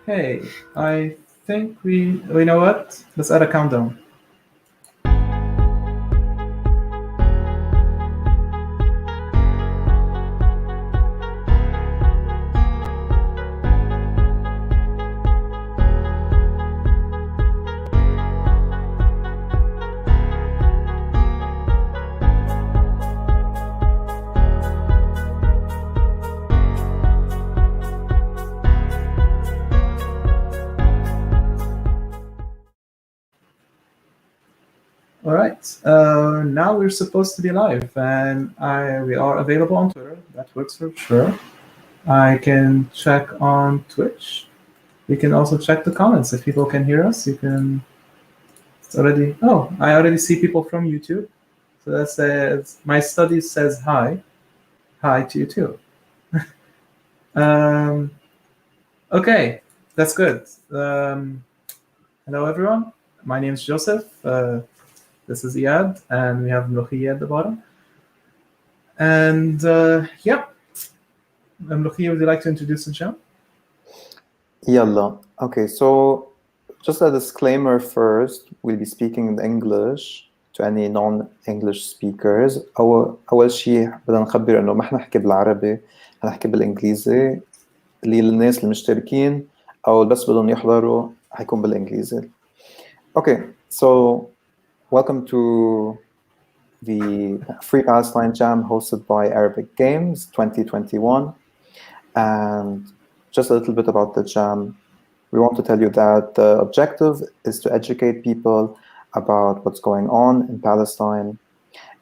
Hey, I think you know what? Let's add a countdown. All right. Now we're supposed to be live, and we are available on Twitter. That works for sure. I can check on Twitch. We can also check the comments if people can hear us. You can. It's already. Oh, I already see people from YouTube. So that says my study says hi. Hi to you too. Okay, that's good. Hello everyone. My name is Joseph. This is Iyad, and we have Mlokhia at the bottom. And yeah, Mlokhia, would you like to introduce the show? Yalla. Okay, so just a disclaimer first, we'll be speaking in English to any non-English speakers. أول شيء بدنا نخبر إنه ما حنحكي بالعربي، حنحكي بالإنجليزي. للناس المشتركين أو بس بدهم يحضروا حيكون بالإنجليزي. Okay, so welcome to the Free Palestine Jam hosted by Arabic Games 2021. And just a little bit about the Jam. We want to tell you that the objective is to educate people about what's going on in Palestine.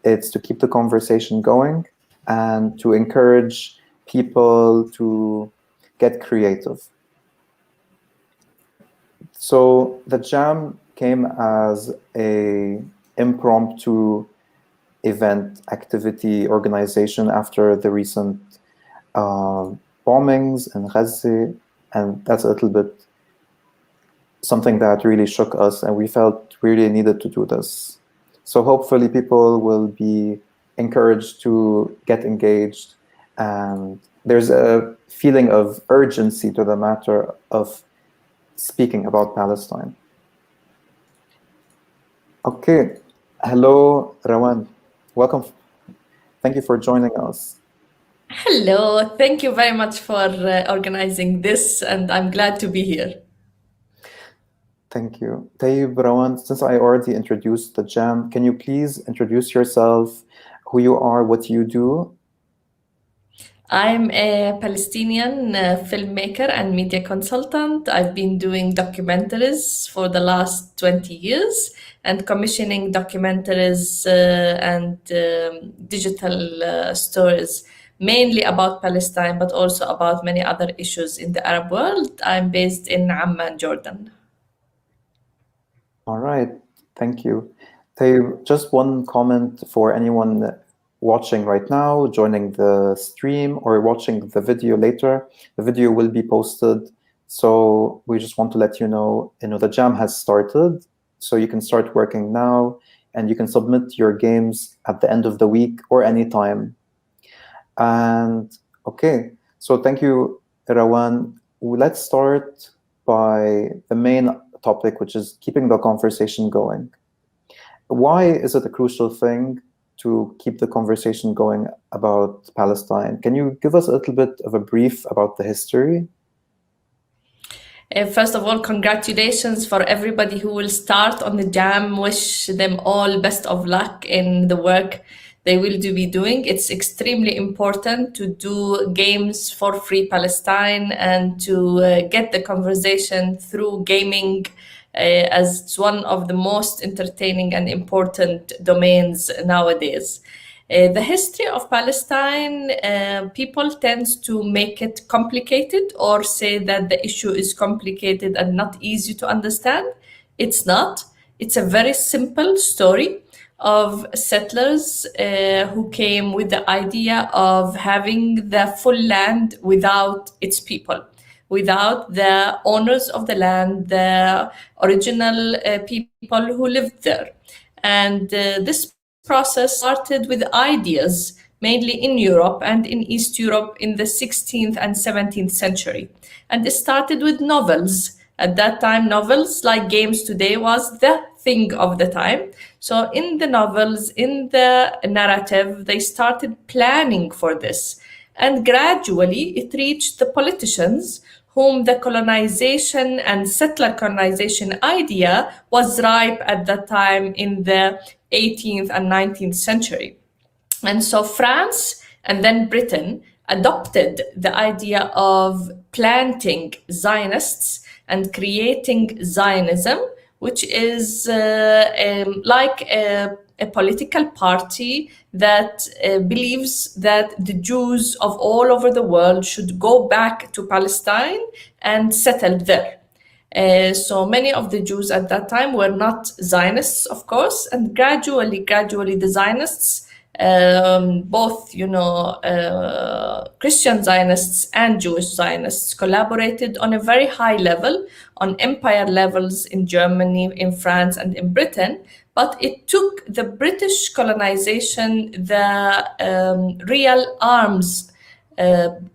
It's to keep the conversation going and to encourage people to get creative. So the Jam came as an impromptu event activity organization after the recent bombings in Gaza, and that's a little bit something that really shook us, and we felt we really needed to do this. So hopefully people will be encouraged to get engaged, and there's a feeling of urgency to the matter of speaking about Palestine. Okay, hello Rawan, welcome. Thank you for joining us. Hello, thank you very much for organizing this, and I'm glad to be here. Thank you. Tayyib, Rawan, since I already introduced the Jam, can you please introduce yourself, who you are, what you do? I'm a Palestinian filmmaker and media consultant. I've been doing documentaries for the last 20 years and commissioning documentaries and digital stories, mainly about Palestine, but also about many other issues in the Arab world. I'm based in Amman, Jordan. All right, thank you. Tayyib, just one comment for anyone watching right now, joining the stream or watching the video later. The video will be posted, so we just want to let you know, the Jam has started, so you can start working now, and you can submit your games at the end of the week or anytime. And okay, so thank you, Rawan. Let's start by the main topic, which is keeping the conversation going. Why is it a crucial thing to keep the conversation going about Palestine? Can you give us a little bit of a brief about the history? First of all, congratulations for everybody who will start on the Jam. Wish them all best of luck in the work they will be doing. It's extremely important to do games for Free Palestine and to get the conversation through gaming, as it's one of the most entertaining and important domains nowadays. The history of Palestine, people tend to make it complicated or say that the issue is complicated and not easy to understand. It's not. It's a very simple story of settlers who came with the idea of having the full land without its people, without the owners of the land, the original people who lived there. And this process started with ideas mainly in Europe and in East Europe in the 16th and 17th century. And it started with novels. At that time, novels, like games today, was the thing of the time. So in the novels, in the narrative, they started planning for this. And gradually it reached the politicians, whom the colonization and settler colonization idea was ripe at that time in the 18th and 19th century. And so France and then Britain adopted the idea of planting Zionists and creating Zionism, which is like a political party that believes that the Jews of all over the world should go back to Palestine and settle there. So many of the Jews at that time were not Zionists, of course, and gradually the Zionists, both, Christian Zionists and Jewish Zionists, collaborated on a very high level, on empire levels in Germany, in France, and in Britain. But it took the British colonization, the real arms,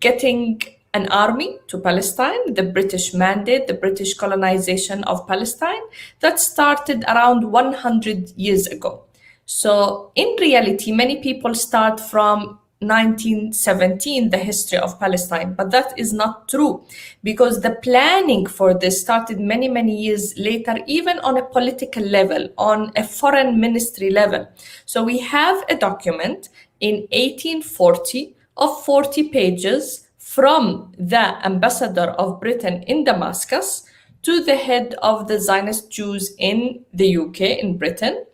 getting an army to Palestine, the British mandate, the British colonization of Palestine, that started around 100 years ago. So in reality, many people start from 1917, the history of Palestine, but that is not true, because the planning for this started many, many years later, even on a political level, on a foreign ministry level. So we have a document in 1840 of 40 pages from the ambassador of Britain in Damascus to the head of the Zionist Jews in the UK, in Britain,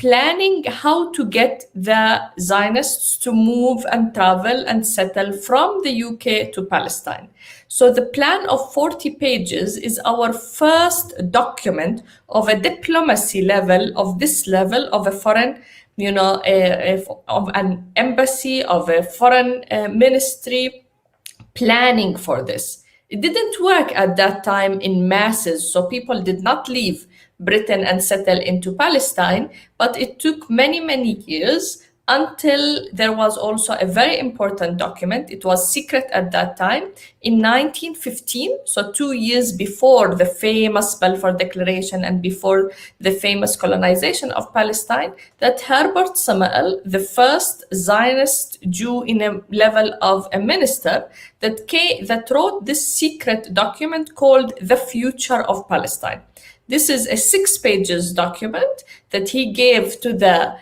planning how to get the Zionists to move and travel and settle from the UK to Palestine. So the plan of 40 pages is our first document of a diplomacy level, of this level of a foreign, of an embassy, of a foreign ministry planning for this. It didn't work at that time in masses, so people did not leave Britain and settle into Palestine, but it took many, many years until there was also a very important document. It was secret at that time. In 1915, so 2 years before the famous Balfour Declaration and before the famous colonization of Palestine, that Herbert Samuel, the first Zionist Jew in a level of a minister, that wrote this secret document called The Future of Palestine. This is a 6 pages document that he gave to the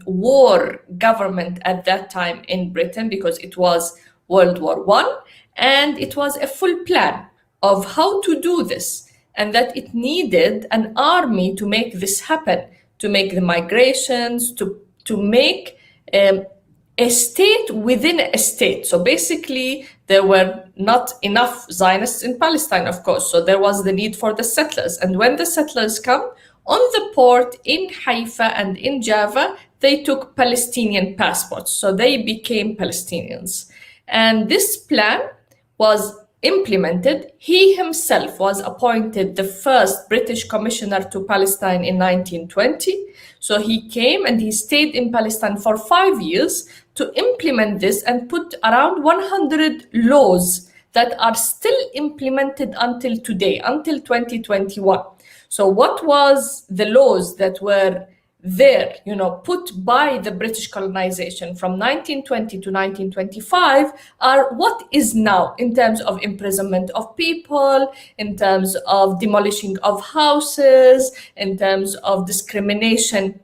war government at that time in Britain, because it was World War I, and it was a full plan of how to do this, and that it needed an army to make this happen, to make the migrations, to make a state within a state. So basically, there were not enough Zionists in Palestine, of course, so there was the need for the settlers. And when the settlers come, on the port in Haifa and in Java, they took Palestinian passports, so they became Palestinians. And this plan was implemented. He himself was appointed the first British commissioner to Palestine in 1920. So he came and he stayed in Palestine for 5 years to implement this and put around 100 laws that are still implemented until today, until 2021. So what was the laws that were there, put by the British colonization from 1920 to 1925 are what is now in terms of imprisonment of people, in terms of demolishing of houses, in terms of discrimination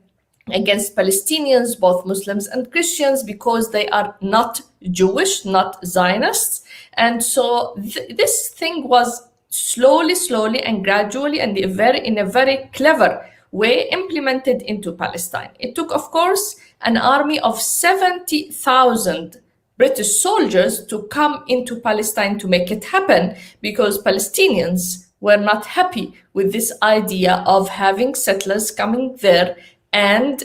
against Palestinians, both Muslims and Christians, because they are not Jewish, not Zionists. And so this thing was slowly and gradually and in a very clever way implemented into Palestine. It took, of course, an army of 70,000 British soldiers to come into Palestine to make it happen, because Palestinians were not happy with this idea of having settlers coming there and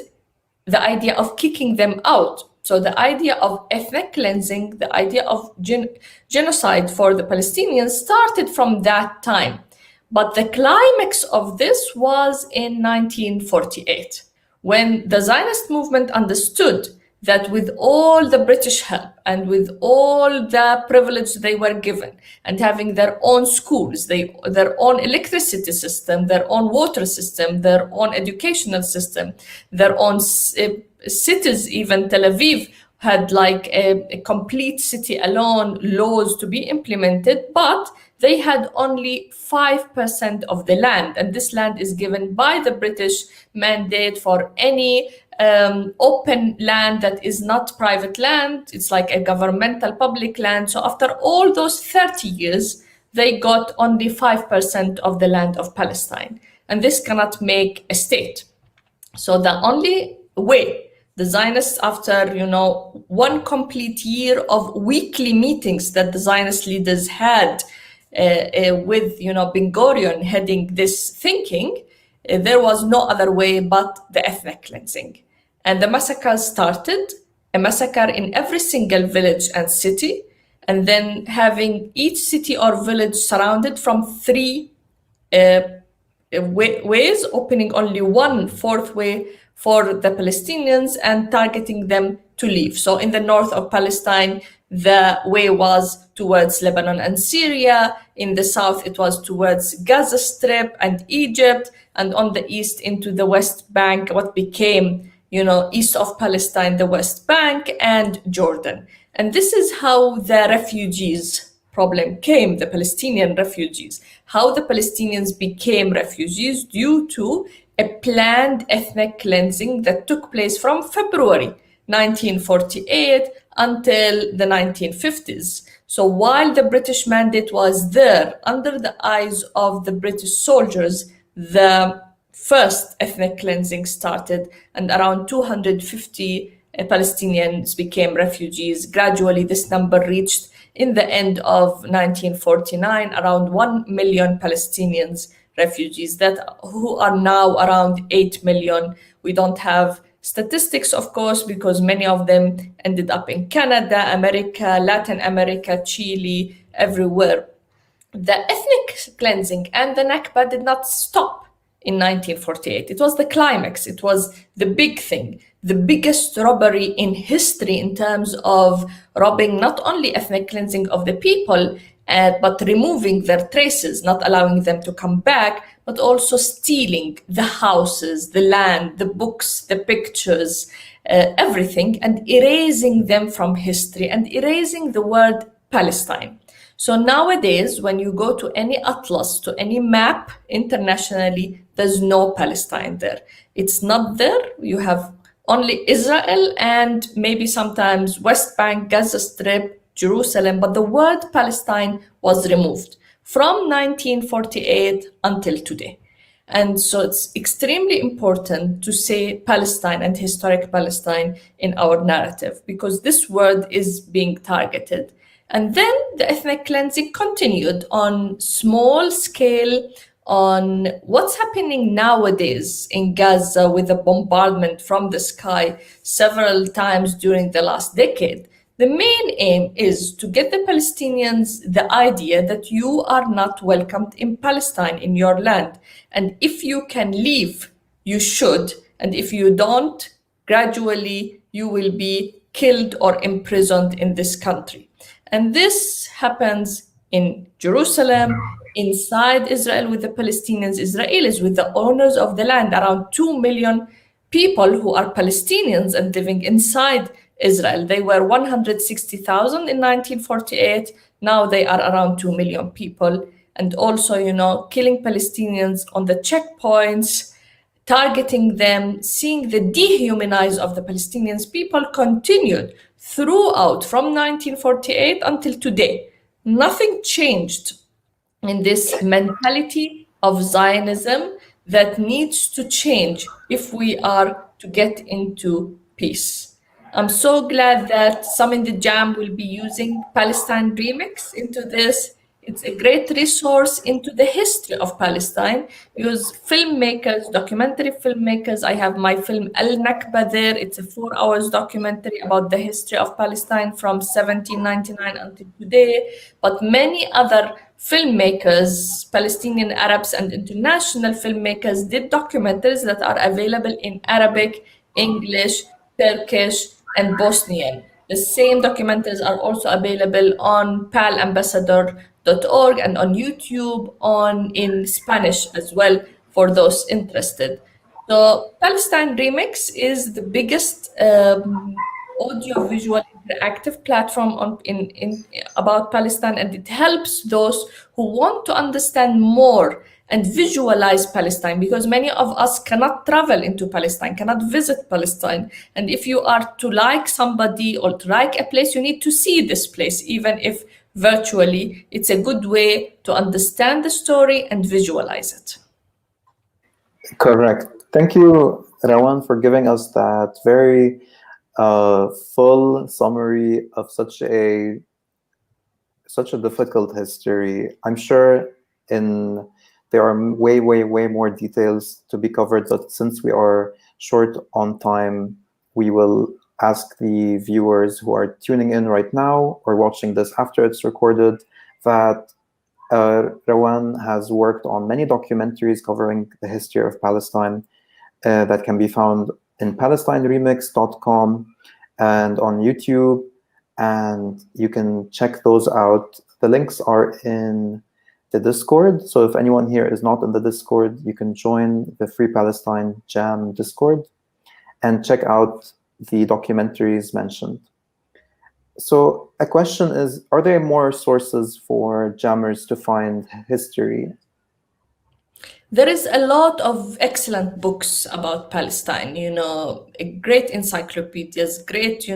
the idea of kicking them out. So the idea of ethnic cleansing, the idea of genocide for the Palestinians started from that time. But the climax of this was in 1948, when the Zionist movement understood that with all the British help and with all the privilege they were given and having their own schools, their own electricity system, their own water system, their own educational system, their own cities, even Tel Aviv had like a complete city alone, laws to be implemented, but they had only 5% of the land. And this land is given by the British mandate for any open land that is not private land. It's like a governmental public land. So after all those 30 years, they got only 5% of the land of Palestine. And this cannot make a state. So the only way the Zionists, after one complete year of weekly meetings that the Zionist leaders had with Ben Gurion heading this thinking, there was no other way but the ethnic cleansing. And the massacre started, a massacre in every single village and city, and then having each city or village surrounded from three ways, opening only one fourth way for the Palestinians and targeting them to leave. So in the north of Palestine, the way was towards Lebanon and Syria. In the south, it was towards Gaza Strip and Egypt, and on the east into the West Bank, what became, east of Palestine, the West Bank and Jordan. And this is how the refugees problem came, the Palestinian refugees, how the Palestinians became refugees due to a planned ethnic cleansing that took place from February 1948 until the 1950s. So while the British mandate was there, under the eyes of the British soldiers, the first ethnic cleansing started, and around 250 Palestinians became refugees. Gradually, this number reached, in the end of 1949, around 1 million Palestinians refugees who are now around 8 million. We don't have statistics, of course, because many of them ended up in Canada, America, Latin America, Chile, everywhere. The ethnic cleansing and the Nakba did not stop in 1948. It was the climax. It was the big thing, the biggest robbery in history in terms of robbing not only ethnic cleansing of the people, but removing their traces, not allowing them to come back, but also stealing the houses, the land, the books, the pictures, everything, and erasing them from history and erasing the word Palestine. So nowadays, when you go to any atlas, to any map internationally, there's no Palestine there. It's not there. You have only Israel and maybe sometimes West Bank, Gaza Strip, Jerusalem, but the word Palestine was removed from 1948 until today. And so it's extremely important to say Palestine and historic Palestine in our narrative, because this word is being targeted. And then the ethnic cleansing continued on small scale, on what's happening nowadays in Gaza with the bombardment from the sky several times during the last decade. The main aim is to get the Palestinians the idea that you are not welcomed in Palestine, in your land. And if you can leave, you should. And if you don't, gradually you will be killed or imprisoned in this country. And this happens in Jerusalem, inside Israel with the Palestinians, Israelis, with the owners of the land, around 2 million people who are Palestinians and living inside Israel. They were 160,000 in 1948. Now they are around 2 million people. And also, killing Palestinians on the checkpoints, targeting them, seeing the dehumanize of the Palestinians people continued throughout from 1948 until today. Nothing changed in this mentality of Zionism that needs to change if we are to get into peace. I'm so glad that some in the Jam will be using Palestine Remix into this. It's a great resource into the history of Palestine, because filmmakers, documentary filmmakers, I have my film Al Nakba there. It's a 4 hours documentary about the history of Palestine from 1799 until today. But many other filmmakers, Palestinian Arabs and international filmmakers, did documentaries that are available in Arabic, English, Turkish, and Bosnian. The same documentaries are also available on palambassador.org and on YouTube in Spanish as well for those interested. So Palestine Remix is the biggest audio-visual interactive platform about Palestine, and it helps those who want to understand more and visualize Palestine, because many of us cannot travel into Palestine, cannot visit Palestine. And if you are to like somebody or to like a place, you need to see this place, even if virtually. It's a good way to understand the story and visualize it. Correct. Thank you, Rawan, for giving us that very full summary of such a difficult history. I'm sure there are way more details to be covered, but since we are short on time, we will ask the viewers who are tuning in right now or watching this after it's recorded that Rawan has worked on many documentaries covering the history of Palestine that can be found in palestineremix.com and on YouTube, and you can check those out. The links are in the Discord, so if anyone here is not in the Discord, you can join the Free Palestine Jam Discord and check out the documentaries mentioned. So a question is, are there more sources for jammers to find history? There is a lot of excellent books about Palestine, great encyclopedias, great,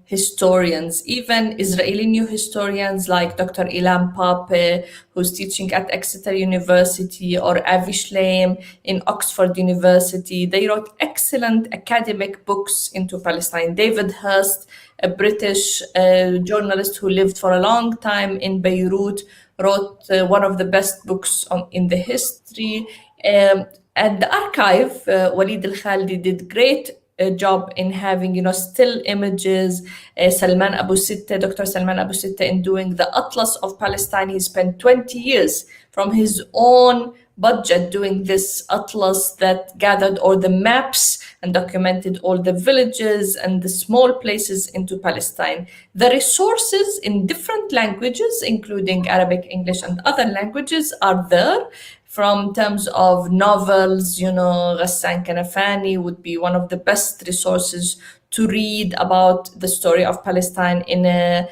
historians, even Israeli new historians like Dr. Ilan Pape, who's teaching at Exeter University, or Avi Shleim in Oxford University. They wrote excellent academic books into Palestine. David Hurst, a British journalist who lived for a long time in Beirut, wrote one of the best books in the history. And the archive, Walid Al-Khaldi, did great job in having, still images. Salman Abu Sitta, Dr. Salman Abu Sitta, in doing the Atlas of Palestine. He spent 20 years from his own budget doing this atlas that gathered all the maps and documented all the villages and the small places into Palestine. The resources in different languages, including Arabic, English, and other languages, are there. From terms of novels, Ghassan Kanafani would be one of the best resources to read about the story of Palestine in a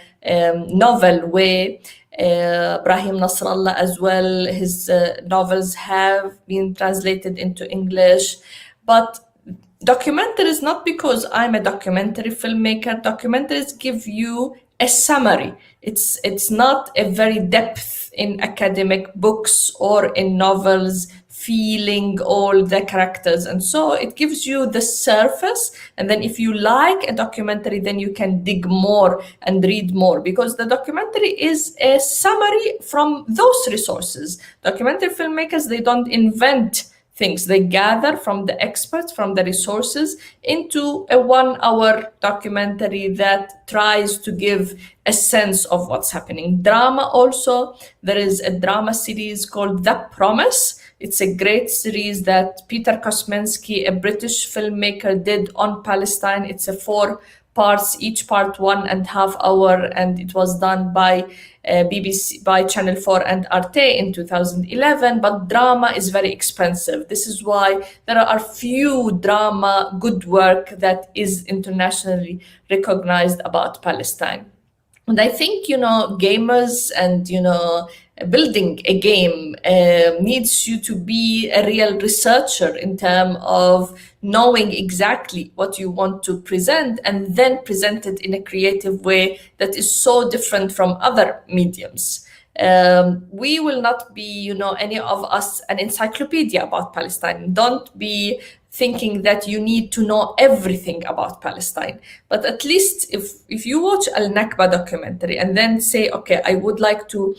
novel way. Brahim Nasrallah as well, his novels have been translated into English. But documentaries, not because I'm a documentary filmmaker, documentaries give you a summary. It's not a very depth in academic books or in novels, feeling all the characters. And so it gives you the surface. And then if you like a documentary, then you can dig more and read more, because the documentary is a summary from those resources. Documentary filmmakers, they don't invent things. They gather from the experts, from the resources, into a 1-hour documentary that tries to give a sense of what's happening. Drama also, there is a drama series called The Promise. It's a great series that Peter Kosminski, a British filmmaker, did on Palestine. It's a 4 parts, each part 1.5 hours, and it was done by BBC, by Channel 4 and Arte in 2011. But drama is very expensive. This is why there are few drama good work that is internationally recognized about Palestine. And I think, gamers and, building a game needs you to be a real researcher in terms of knowing exactly what you want to present, and then present it in a creative way that is so different from other mediums. We will not be, any of us, an encyclopedia about Palestine. Don't be thinking that you need to know everything about Palestine. But at least if you watch Al Nakba documentary and then say, okay, I would like to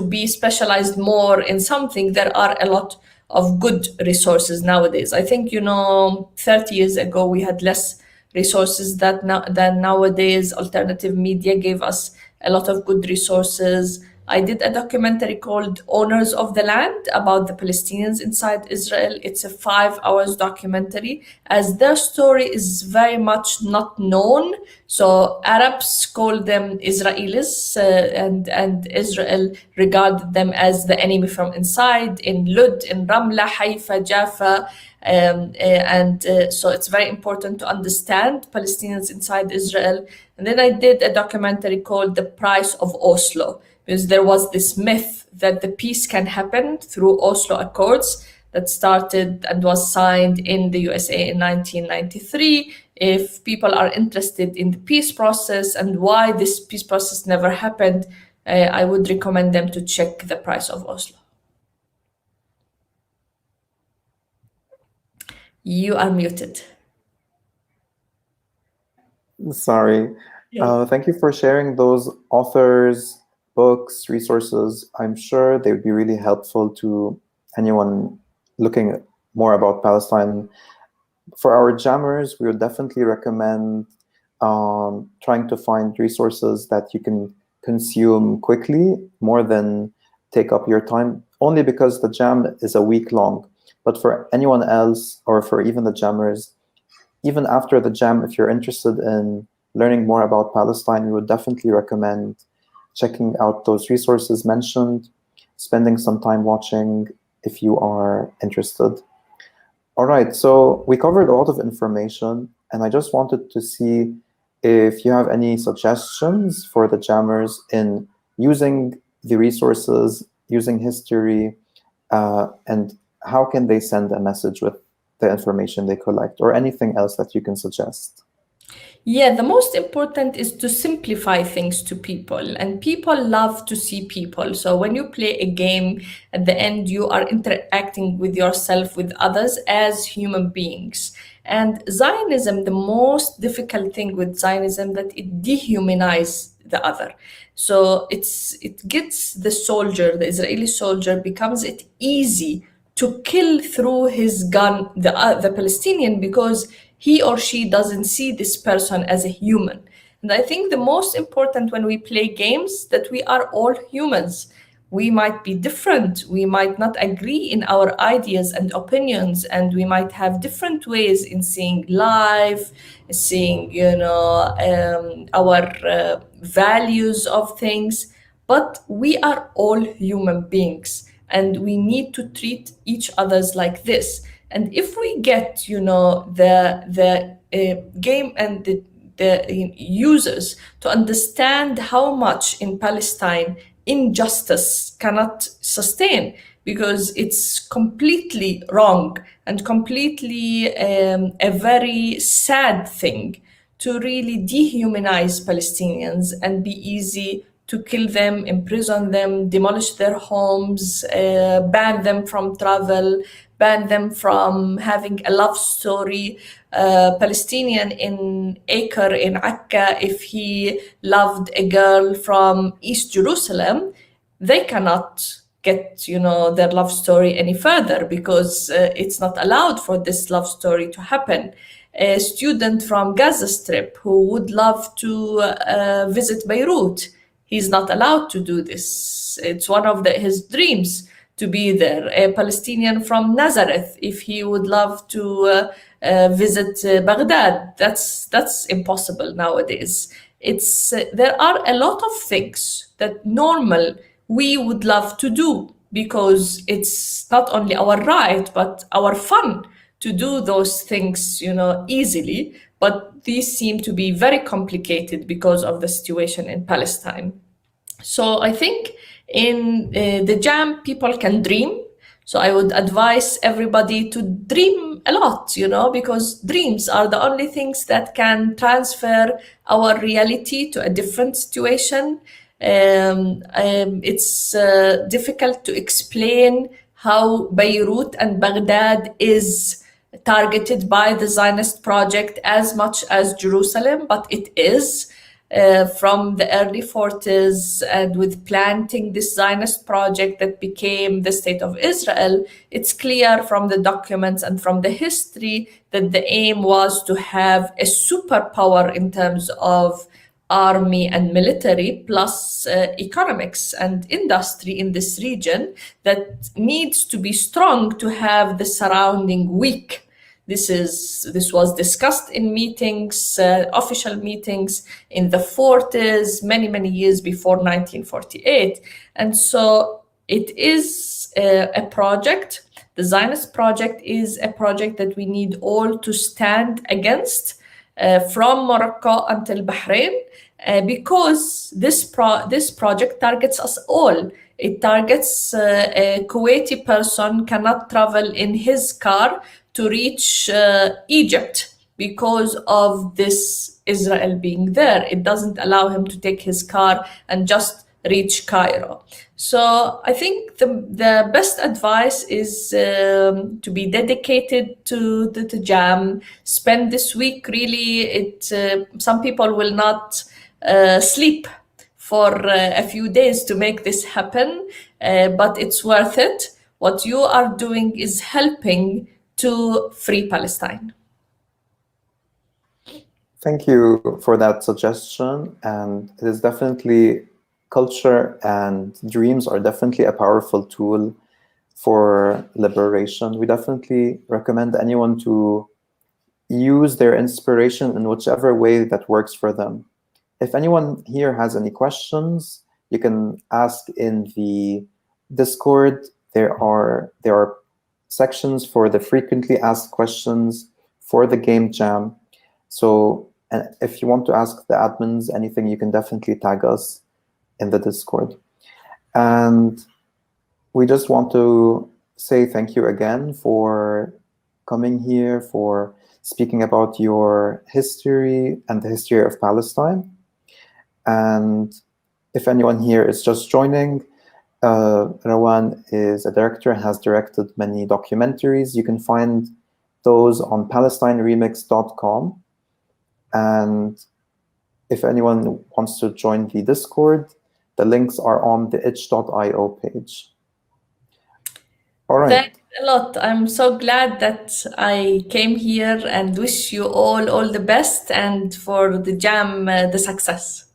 be specialized more in something, there are a lot of good resources nowadays. I think, 30 years ago, we had less resources than nowadays. Alternative media gave us a lot of good resources. I did a documentary called Owners of the Land about the Palestinians inside Israel. It's a 5 hours documentary, as their story is very much not known. So Arabs call them Israelis, and Israel regarded them as the enemy from inside in Lud, in Ramla, Haifa, Jaffa. So it's very important to understand Palestinians inside Israel. And then I did a documentary called The Price of Oslo, because there was this myth that the peace can happen through Oslo Accords that started and was signed in the USA in 1993. If people are interested in the peace process and why this peace process never happened, I would recommend them to check The Price of Oslo. You are muted. Sorry. Yeah. Thank you for sharing those authors, books, resources. I'm sure they would be really helpful to anyone looking more about Palestine. For our jammers, we would definitely recommend trying to find resources that you can consume quickly, more than take up your time, only because the jam is a week long. But for anyone else, or for even the jammers, even after the jam, if you're interested in learning more about Palestine, we would definitely recommend checking out those resources mentioned, spending some time watching if you are interested. All right, so we covered a lot of information, and I just wanted to see if you have any suggestions for the jammers in using the resources, using history, and how can they send a message with the information they collect, or anything else that you can suggest? Yeah, the most important is to simplify things to people, and people love to see people. So when you play a game, at the end, you are interacting with yourself, with others as human beings. And Zionism, the most difficult thing with Zionism, that it dehumanizes the other. So it gets the soldier, the Israeli soldier, becomes it easy to kill through his gun the Palestinian, because he or she doesn't see this person as a human. And I think the most important when we play games, that we are all humans. We might be different, we might not agree in our ideas and opinions, and we might have different ways in seeing life, seeing our values of things, but we are all human beings, and we need to treat each others like this. And if we get, the game and the users to understand how much in Palestine injustice cannot sustain, because it's completely wrong and completely a very sad thing to really dehumanize Palestinians and be easy to kill them, imprison them, demolish their homes, ban them from travel, ban them from having a love story. Palestinian in Acre in Akka, if he loved a girl from East Jerusalem, they cannot get their love story any further, because it's not allowed for this love story to happen. A student from Gaza Strip who would love to visit Beirut, he's not allowed to do this. It's one of his dreams to be there. A Palestinian from Nazareth, if he would love to visit Baghdad, that's impossible nowadays. There are a lot of things that normal we would love to do, because it's not only our right but our fun to do those things, easily. But these seem to be very complicated because of the situation in Palestine. So I think in the jam, people can dream. So I would advise everybody to dream a lot, because dreams are the only things that can transfer our reality to a different situation. It's difficult to explain how Beirut and Baghdad is targeted by the Zionist Project as much as Jerusalem, but it is. From the early 40s, and with planting this Zionist project that became the State of Israel, it's clear from the documents and from the history that the aim was to have a superpower in terms of army and military, plus economics and industry in this region that needs to be strong to have the surrounding weak. This was discussed in meetings, official meetings in the 40s, many years before 1948. And so it is a project. The Zionist project is a project that we need all to stand against, from Morocco until Bahrain, because this project targets us all. It targets a Kuwaiti person cannot travel in his car to reach Egypt because of this Israel being there. It doesn't allow him to take his car and just reach Cairo. So I think the best advice is to be dedicated to the jam. Spend this week really. Some people will not sleep for a few days to make this happen, but it's worth it. What you are doing is helping to free Palestine. Thank you for that suggestion. And it is definitely, culture and dreams are definitely a powerful tool for liberation. We definitely recommend anyone to use their inspiration in whichever way that works for them. If anyone here has any questions, you can ask in the Discord. There are sections for the frequently asked questions for the game jam. So if you want to ask the admins anything, you can definitely tag us in the Discord. And we just want to say thank you again for coming here, for speaking about your history and the history of Palestine. And if anyone here is just joining, Rawan is a director and has directed many documentaries. You can find those on palestineremix.com. And if anyone wants to join the Discord, the links are on the itch.io page. All right. Thanks a lot. I'm so glad that I came here and wish you all the best, and for the jam, the success.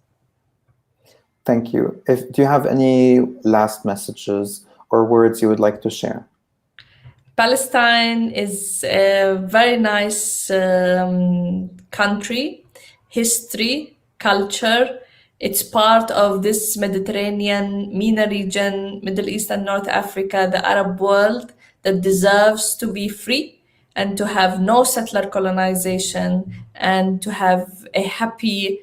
Thank you. Do you have any last messages or words you would like to share? Palestine is a very nice country, history, culture. It's part of this Mediterranean, MENA region, Middle East and North Africa, the Arab world, that deserves to be free and to have no settler colonization and to have a happy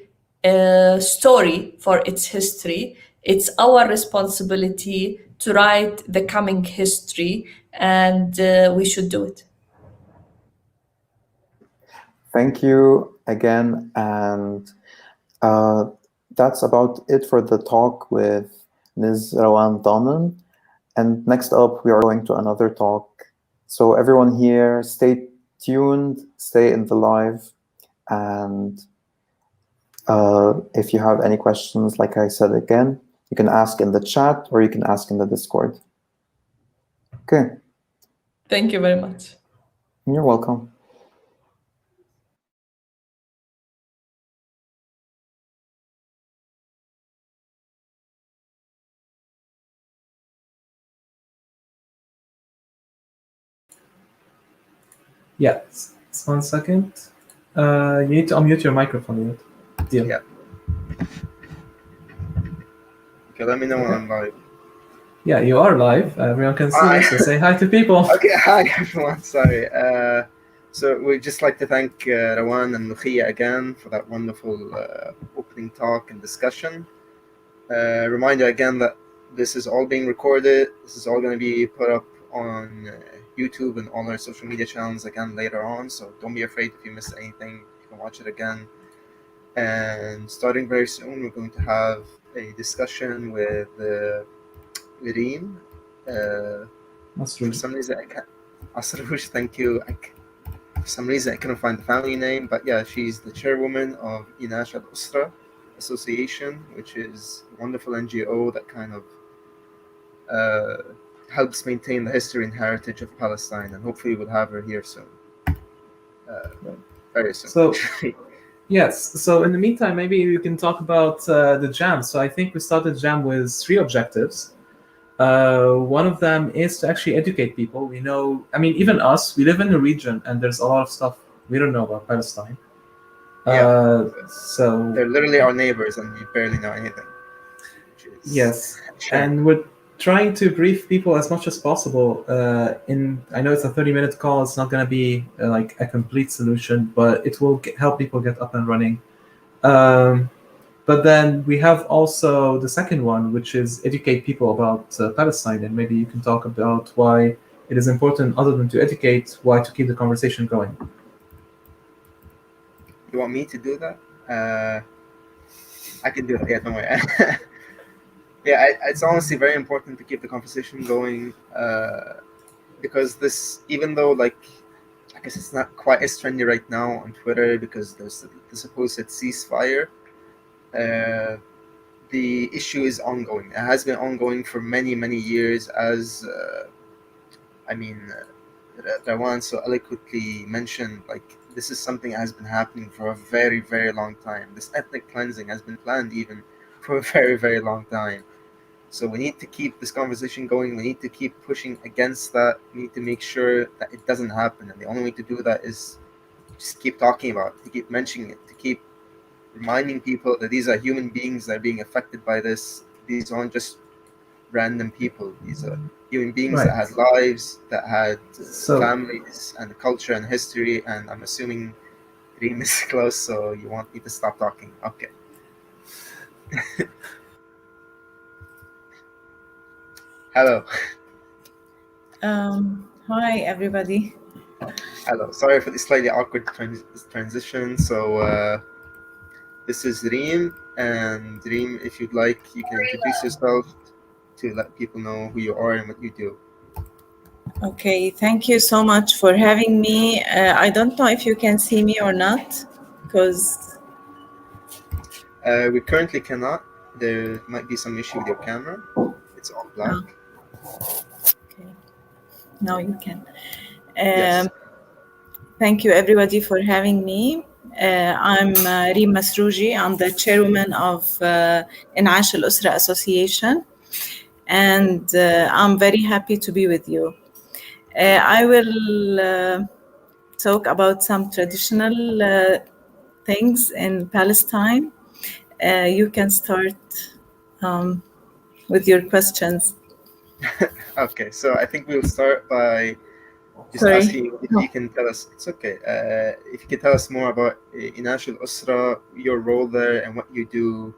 story for its history. It's our responsibility to write the coming history, and we should do it. Thank you again. And that's about it for the talk with Ms. Rawan Daman. And next up, we are going to another talk. So everyone here, stay tuned, stay in the live. And if you have any questions, like I said again, you can ask in the chat or you can ask in the Discord. Okay. Thank you very much. You're welcome. Yeah, 1 second. You need to unmute your microphone. Deal. Yeah. Okay, let me know when I'm live. Yeah, you are live. Everyone can see you, so say hi to people. Okay, hi everyone. Sorry. So we'd just like to thank Rawan and Lukhia again for that wonderful opening talk and discussion. Reminder again that this is all being recorded. This is all going to be put up on YouTube and all our social media channels again later on. So don't be afraid if you missed anything. You can watch it again. And starting very soon, we're going to have a discussion with Reem. For some reason, I can't. Asrush, thank you. For some reason, I couldn't find the family name, but yeah, she's the chairwoman of Inash al-Usra Association, which is a wonderful NGO that kind of helps maintain the history and heritage of Palestine, and hopefully we'll have her here soon. Very soon. So, Yes. So in the meantime, maybe you can talk about the jam. So I think we started jam with 3 objectives. One of them is to actually educate people. We know, I mean, even us, we live in a region, and there's a lot of stuff we don't know about Palestine. Yeah. So They're literally our neighbors, and we barely know anything. which is yes, sure. and we're trying to brief people as much as possible. I know it's a 30-minute call. It's not going to be like a complete solution, but it will help people get up and running. But then we have also the second one, which is educate people about Palestine, and maybe you can talk about why it is important, other than to educate, why to keep the conversation going. You want me to do that? I can do that. Yeah, don't worry. Yeah, it's honestly very important to keep the conversation going because this, even though I guess it's not quite as trendy right now on Twitter because there's the supposed ceasefire. The issue is ongoing. It has been ongoing for many, many years, as Rawan so eloquently mentioned. This is something that has been happening for a very, very long time. This ethnic cleansing has been planned even for a very, very long time. So we need to keep this conversation going. We need to keep pushing against that. We need to make sure that it doesn't happen. And the only way to do that is just keep talking about it, to keep mentioning it, to keep reminding people that these are human beings that are being affected by this. These aren't just random people. These are human beings that had lives, that had families and culture and history. And I'm assuming Reem is close, so you want me to stop talking. Okay. Hello. Hi, everybody. Hello. Sorry for the slightly awkward transition. So this is Reem, and Reem, if you'd like, you can introduce yourself to let people know who you are and what you do. Okay, thank you so much for having me. I don't know if you can see me or not, because we currently cannot. There might be some issue with your camera. It's all black. Okay. Now you can. Yes. Thank you, everybody, for having me. I'm Reem Masrouji. I'm the chairwoman of In'ash al-Usra Association, and I'm very happy to be with you. I will talk about some traditional things in Palestine. You can start with your questions. Okay, so I think we'll start by just asking if you can tell us. It's okay. If you can tell us more about In'ash al-Usra, your role there, and what you do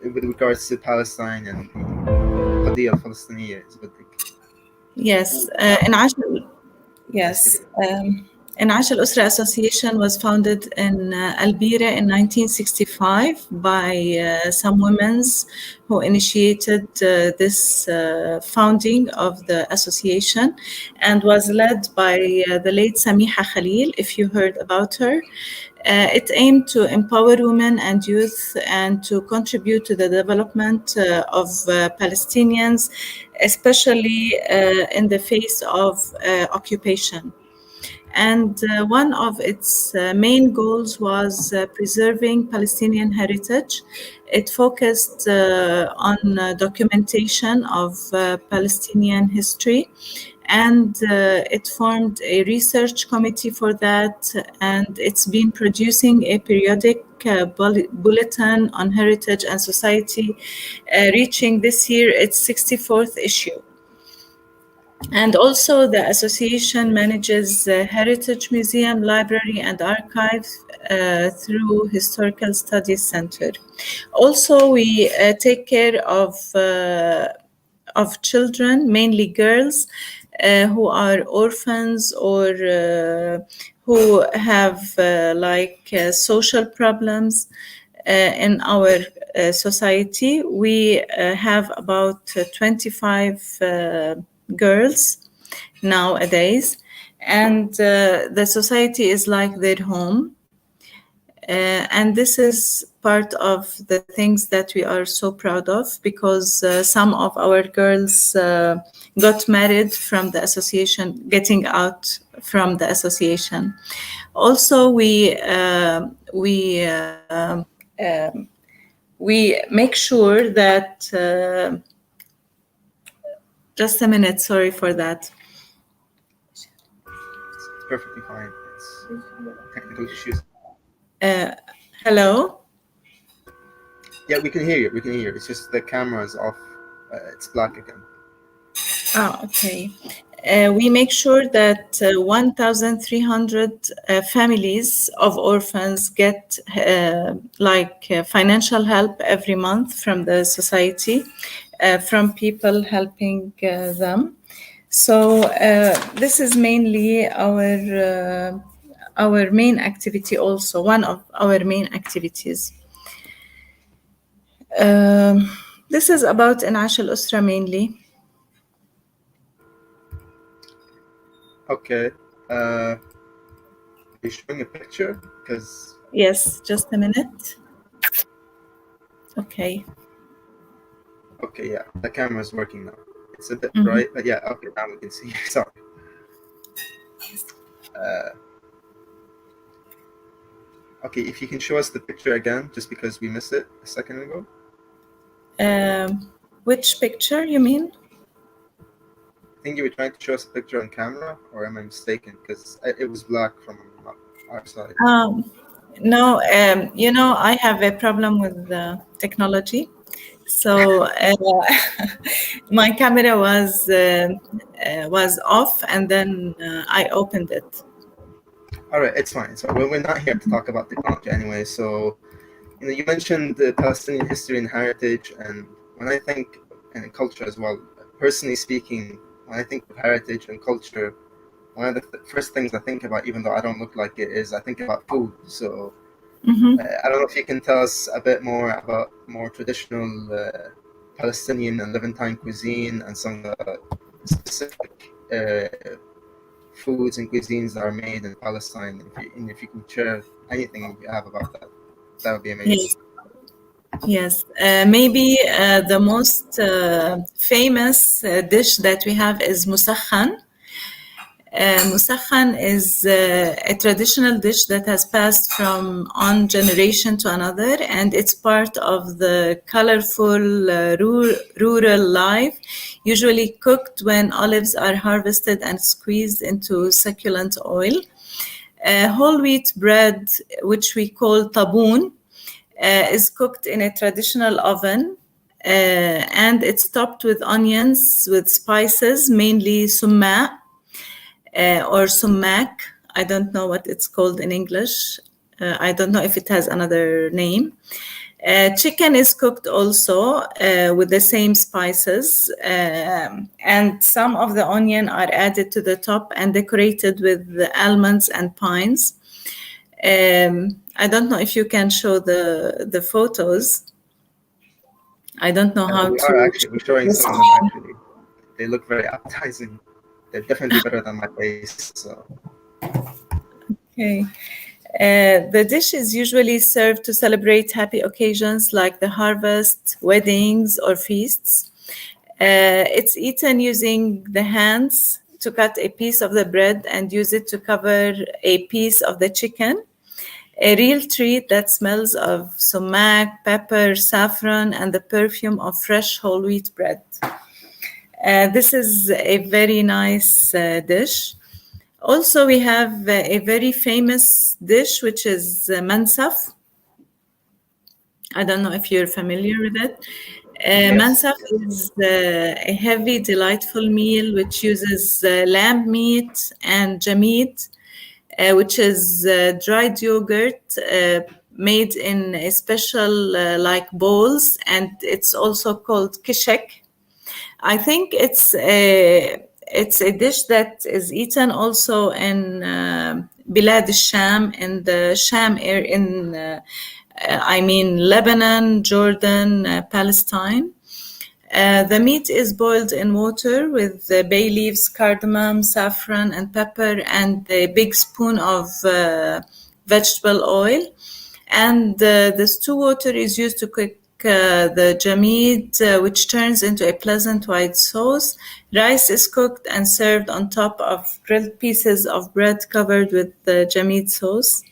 with regards to Palestine and the Qadiyya al-Palestiniya. Yes, In'ash al-Usra Association was founded in Al-Bira in 1965 by some women who initiated this founding of the association, and was led by the late Samiha Khalil, if you heard about her. It aimed to empower women and youth and to contribute to the development of Palestinians, especially in the face of occupation. And one of its main goals was preserving Palestinian heritage. It focused on documentation of Palestinian history, and it formed a research committee for that, and it's been producing a periodic bulletin on heritage and society, reaching this year its 64th issue. And also the association manages Heritage Museum, Library and Archive through Historical Studies Center. Also, we take care of children, mainly girls, who are orphans or who have social problems in our society. We have about 25 girls nowadays, and the society is like their home. And this is part of the things that we are so proud of, because some of our girls got married from the association, getting out from the association. Also, we make sure that just a minute, sorry for that. It's perfectly fine. It's technical issues. Hello? Yeah, we can hear you. We can hear you. It's just the camera is off. It's black again. Okay. We make sure that 1,300 families of orphans get financial help every month from the society, from people helping them. So this is mainly our main activity, also one of our main activities. This is about Inaash al-Usra mainly. Okay. Are you showing a picture? Because Yes, just a minute. Okay. okay, yeah, the camera is working now. It's a bit bright, but yeah, okay, now we can see. Sorry. Okay, if you can show us the picture again, just because we missed it a second ago. Which picture you mean? I think you were trying to show us a picture on camera, or am I mistaken? Because it was black from our side. No, I have a problem with technology. So my camera was off, and then I opened it. All right, it's fine. So we're not here to talk about technology anyway. So, you mentioned the Palestinian history and heritage, and when I think, and culture as well, personally speaking, when I think of heritage and culture, one of the first things I think about, even though I don't look like it, is I think about food. So I don't know if you can tell us a bit more about more traditional Palestinian and Levantine cuisine and some of the specific foods and cuisines that are made in Palestine. If you can share anything you have about that, that would be amazing. Yes. Maybe the most famous dish that we have is musakhan. Musakhan is a traditional dish that has passed from one generation to another, and it's part of the colorful rural life, usually cooked when olives are harvested and squeezed into succulent oil. Whole wheat bread, which we call taboon, is cooked in a traditional oven, and it's topped with onions, with spices, mainly summa, or sumac. I don't know what it's called in English. I don't know if it has another name. Chicken is cooked also with the same spices, and some of the onion are added to the top and decorated with the almonds and pines. I don't know if you can show the photos. I don't know how to. We're showing some of them actually. They look very appetizing. They're definitely better than my face. So. Okay. The dish is usually served to celebrate happy occasions like the harvest, weddings, or feasts. It's eaten using the hands to cut a piece of the bread and use it to cover a piece of the chicken. A real treat that smells of sumac, pepper, saffron, and the perfume of fresh whole wheat bread. This is a very nice dish. Also, we have a very famous dish, which is Mansaf. I don't know if you're familiar with it. Mansaf is a heavy, delightful meal which uses lamb meat and jamid, which is dried yogurt made in a special bowls, and it's also called kishek. I think it's a dish that is eaten also in Bilad al-Sham, in the Sham area, Lebanon, Jordan, Palestine. The meat is boiled in water with bay leaves, cardamom, saffron, and pepper, and a big spoon of vegetable oil. And the stew water is used to cook the jamid, which turns into a pleasant white sauce. Rice is cooked and served on top of grilled pieces of bread covered with the jamid sauce.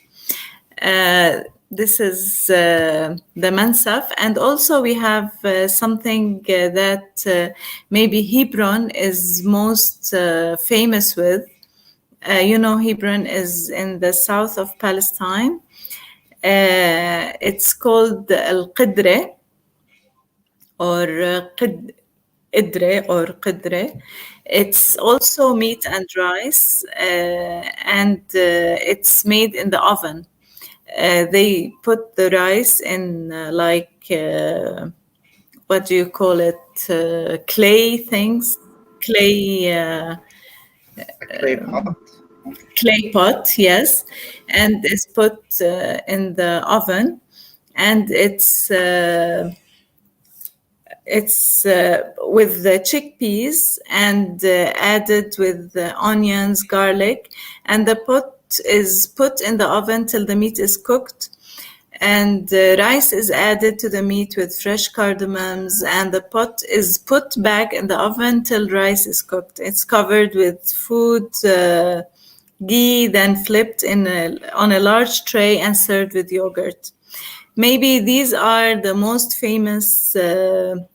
This is the Mansaf. And also we have something that maybe Hebron is most famous with. Hebron is in the south of Palestine. It's called Al-Cadre or Cadre. It's also meat and rice, and it's made in the oven. They put the rice in what do you call it? Clay things, A clay pot. clay pot, yes, and it's put in the oven, and it's with the chickpeas and added with the onions, garlic, and the pot is put in the oven till the meat is cooked, and the rice is added to the meat with fresh cardamoms, and the pot is put back in the oven till rice is cooked. It's covered with food, ghee, then flipped on a large tray and served with yogurt. Maybe these are the most famous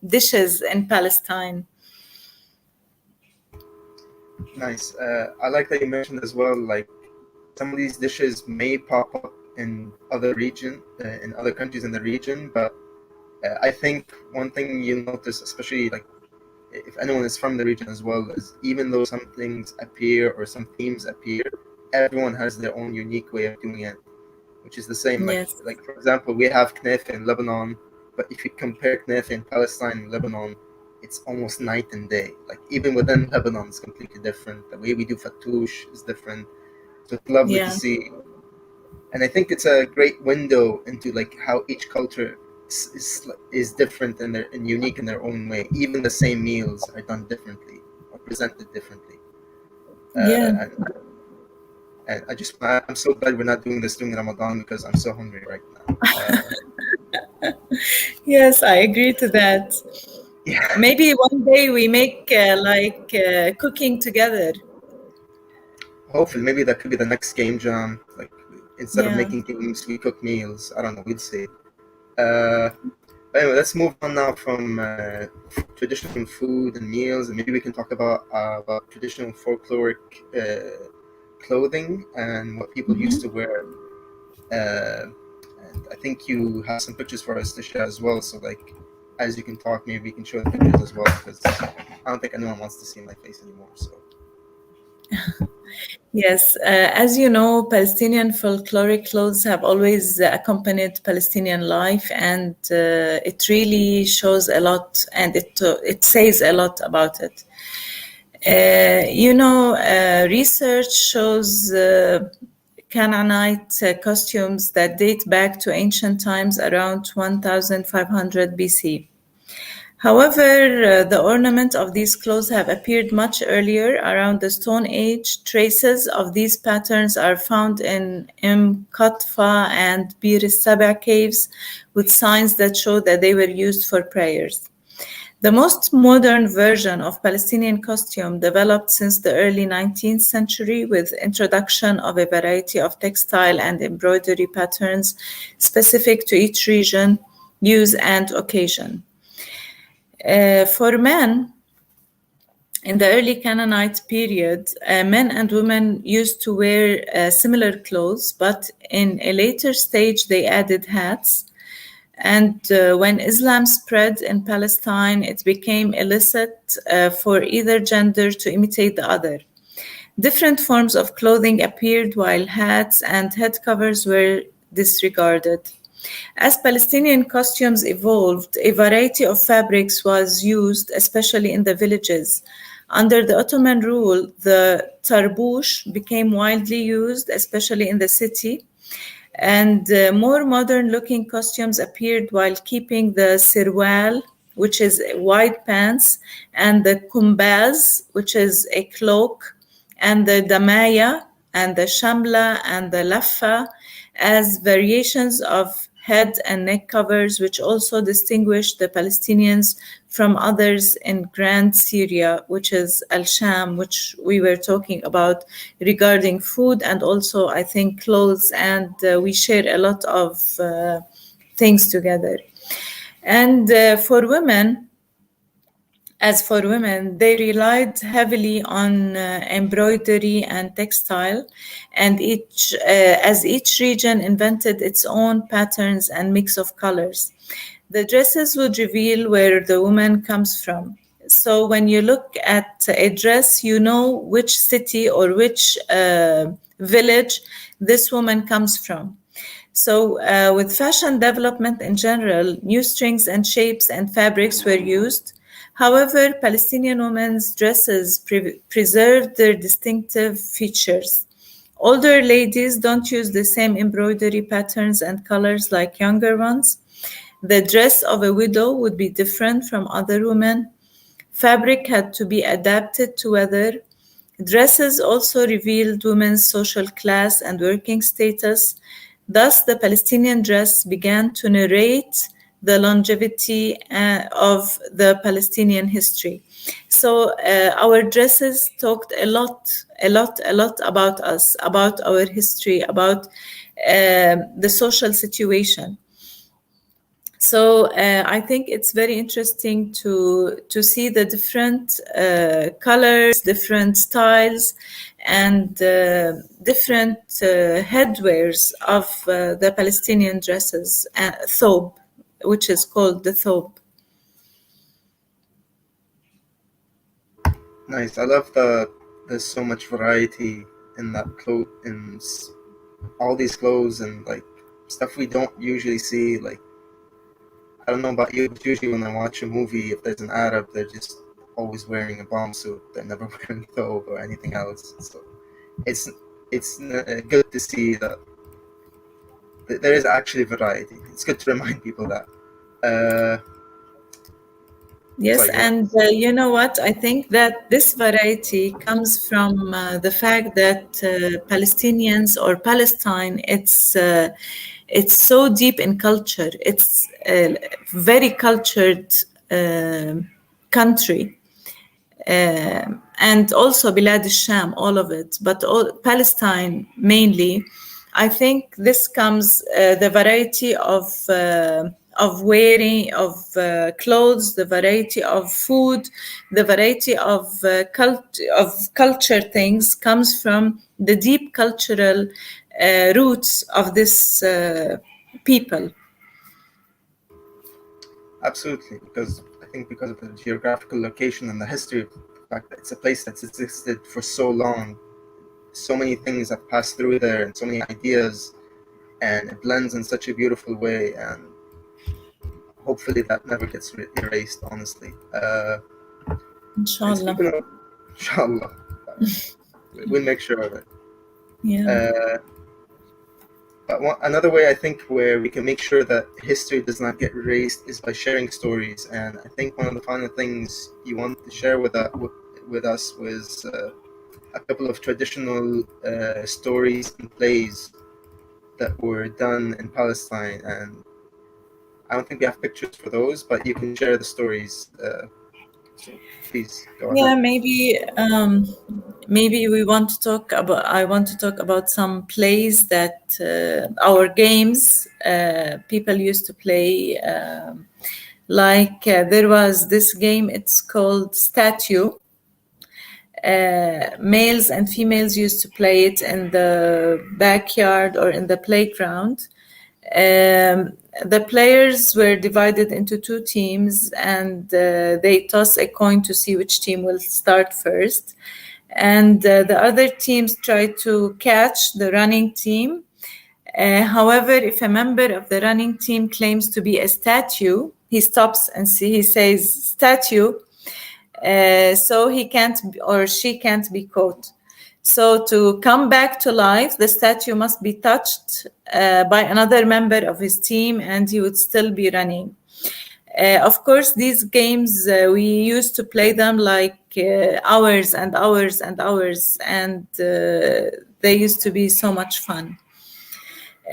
dishes in Palestine. Nice. I like that you mentioned as well, like some of these dishes may pop up in other in other countries in the region, but I think one thing you'll notice, especially like if anyone is from the region as well, is even though some things appear or some themes appear, everyone has their own unique way of doing it, which is the same. Yes. Like for example, we have knefe in Lebanon, but if you compare knefe in Palestine and Lebanon, it's almost night and day. Like even within Lebanon, it's completely different. The way we do fattoush is different. So it's lovely to see. And I think it's a great window into like how each culture is different and unique in their own way. Even the same meals are done differently or presented differently. And I'm so glad we're not doing this during Ramadan because I'm so hungry right now. Yes, I agree to that. Yeah. Maybe one day we make cooking together. Hopefully, maybe that could be the next game jam. Like instead of making games, we cook meals. I don't know. We'll see. But anyway, let's move on now from traditional food and meals, and maybe we can talk about traditional folkloric clothing and what people used to wear. And I think you have some pictures for us to share as well. So like, as you can talk, maybe we can show the pictures as well, because I don't think anyone wants to see my face anymore. So. Yes, as you know, Palestinian folkloric clothes have always accompanied Palestinian life, and it really shows a lot, and it says a lot about it. Research shows Canaanite costumes that date back to ancient times around 1500 BC. However, the ornament of these clothes have appeared much earlier, around the Stone Age. Traces of these patterns are found in Katfa and Bir Saba caves, with signs that show that they were used for prayers. The most modern version of Palestinian costume developed since the early 19th century with introduction of a variety of textile and embroidery patterns specific to each region, use, and occasion. For men, in the early Canaanite period, men and women used to wear similar clothes, but in a later stage, they added hats. And when Islam spread in Palestine, it became illicit for either gender to imitate the other. Different forms of clothing appeared while hats and head covers were disregarded. As Palestinian costumes evolved, a variety of fabrics was used, especially in the villages. Under the Ottoman rule, the tarbush became widely used, especially in the city. And more modern-looking costumes appeared while keeping the sirwal, which is wide pants, and the kumbaz, which is a cloak, and the damaya, and the shamla, and the laffa, as variations of head and neck covers, which also distinguish the Palestinians from others in Grand Syria, which is Al-Sham, which we were talking about regarding food and also, I think, clothes. And we share a lot of things together. And for women, they relied heavily on embroidery and textile, and as each region invented its own patterns and mix of colors. The dresses would reveal where the woman comes from. So when you look at a dress, you know which city or which village this woman comes from. So with fashion development in general, new strings and shapes and fabrics were used. However, Palestinian women's dresses preserved their distinctive features. Older ladies don't use the same embroidery patterns and colors like younger ones. The dress of a widow would be different from other women. Fabric had to be adapted to weather. Dresses also revealed women's social class and working status. Thus, the Palestinian dress began to narrate the longevity of the Palestinian history. So our dresses talked a lot about us, about our history, about the social situation. So I think it's very interesting to see the different colors, different styles, and different headwears of the Palestinian dresses, thobe, which is called the thobe. Nice. I love there's so much variety in that in all these clothes and like stuff we don't usually see. Like, I don't know about you, but usually when I watch a movie, if there's an Arab, they're just always wearing a bomb suit. They're never wearing a thobe or anything else. So it's good to see that there is actually variety. It's good to remind people that. Yes, and you know what? I think that this variety comes from the fact that Palestinians or Palestine, it's so deep in culture. It's a very cultured country. And also Bilad al-Sham, all of it, but Palestine mainly. I think this comes the variety of wearing of clothes, the variety of food, the variety of culture things comes from the deep cultural roots of this people. Absolutely, because I think because of the geographical location and the history of the fact that it's a place that's existed for so long, so many things have passed through there and so many ideas, and it blends in such a beautiful way, and hopefully that never gets erased, honestly. Inshallah. Inshallah. We'll make sure of it. Yeah. But another way I think where we can make sure that history does not get erased is by sharing stories. And I think one of the final things you wanted to share with us was a couple of traditional stories and plays that were done in Palestine. And I don't think we have pictures for those, but you can share the stories. So please go ahead. Yeah, maybe we want to talk about. I want to talk about some plays that our games people used to play. There was this game. It's called Statue. Males and females used to play it in the backyard or in the playground. The players were divided into two teams, and they toss a coin to see which team will start first. And the other teams try to catch the running team. However, if a member of the running team claims to be a statue, he stops and he says, "Statue," so he can't or she can't be caught. So to come back to life, the statue must be touched by another member of his team, and he would still be running. Of course, these games, we used to play them like hours and hours and hours, and they used to be so much fun.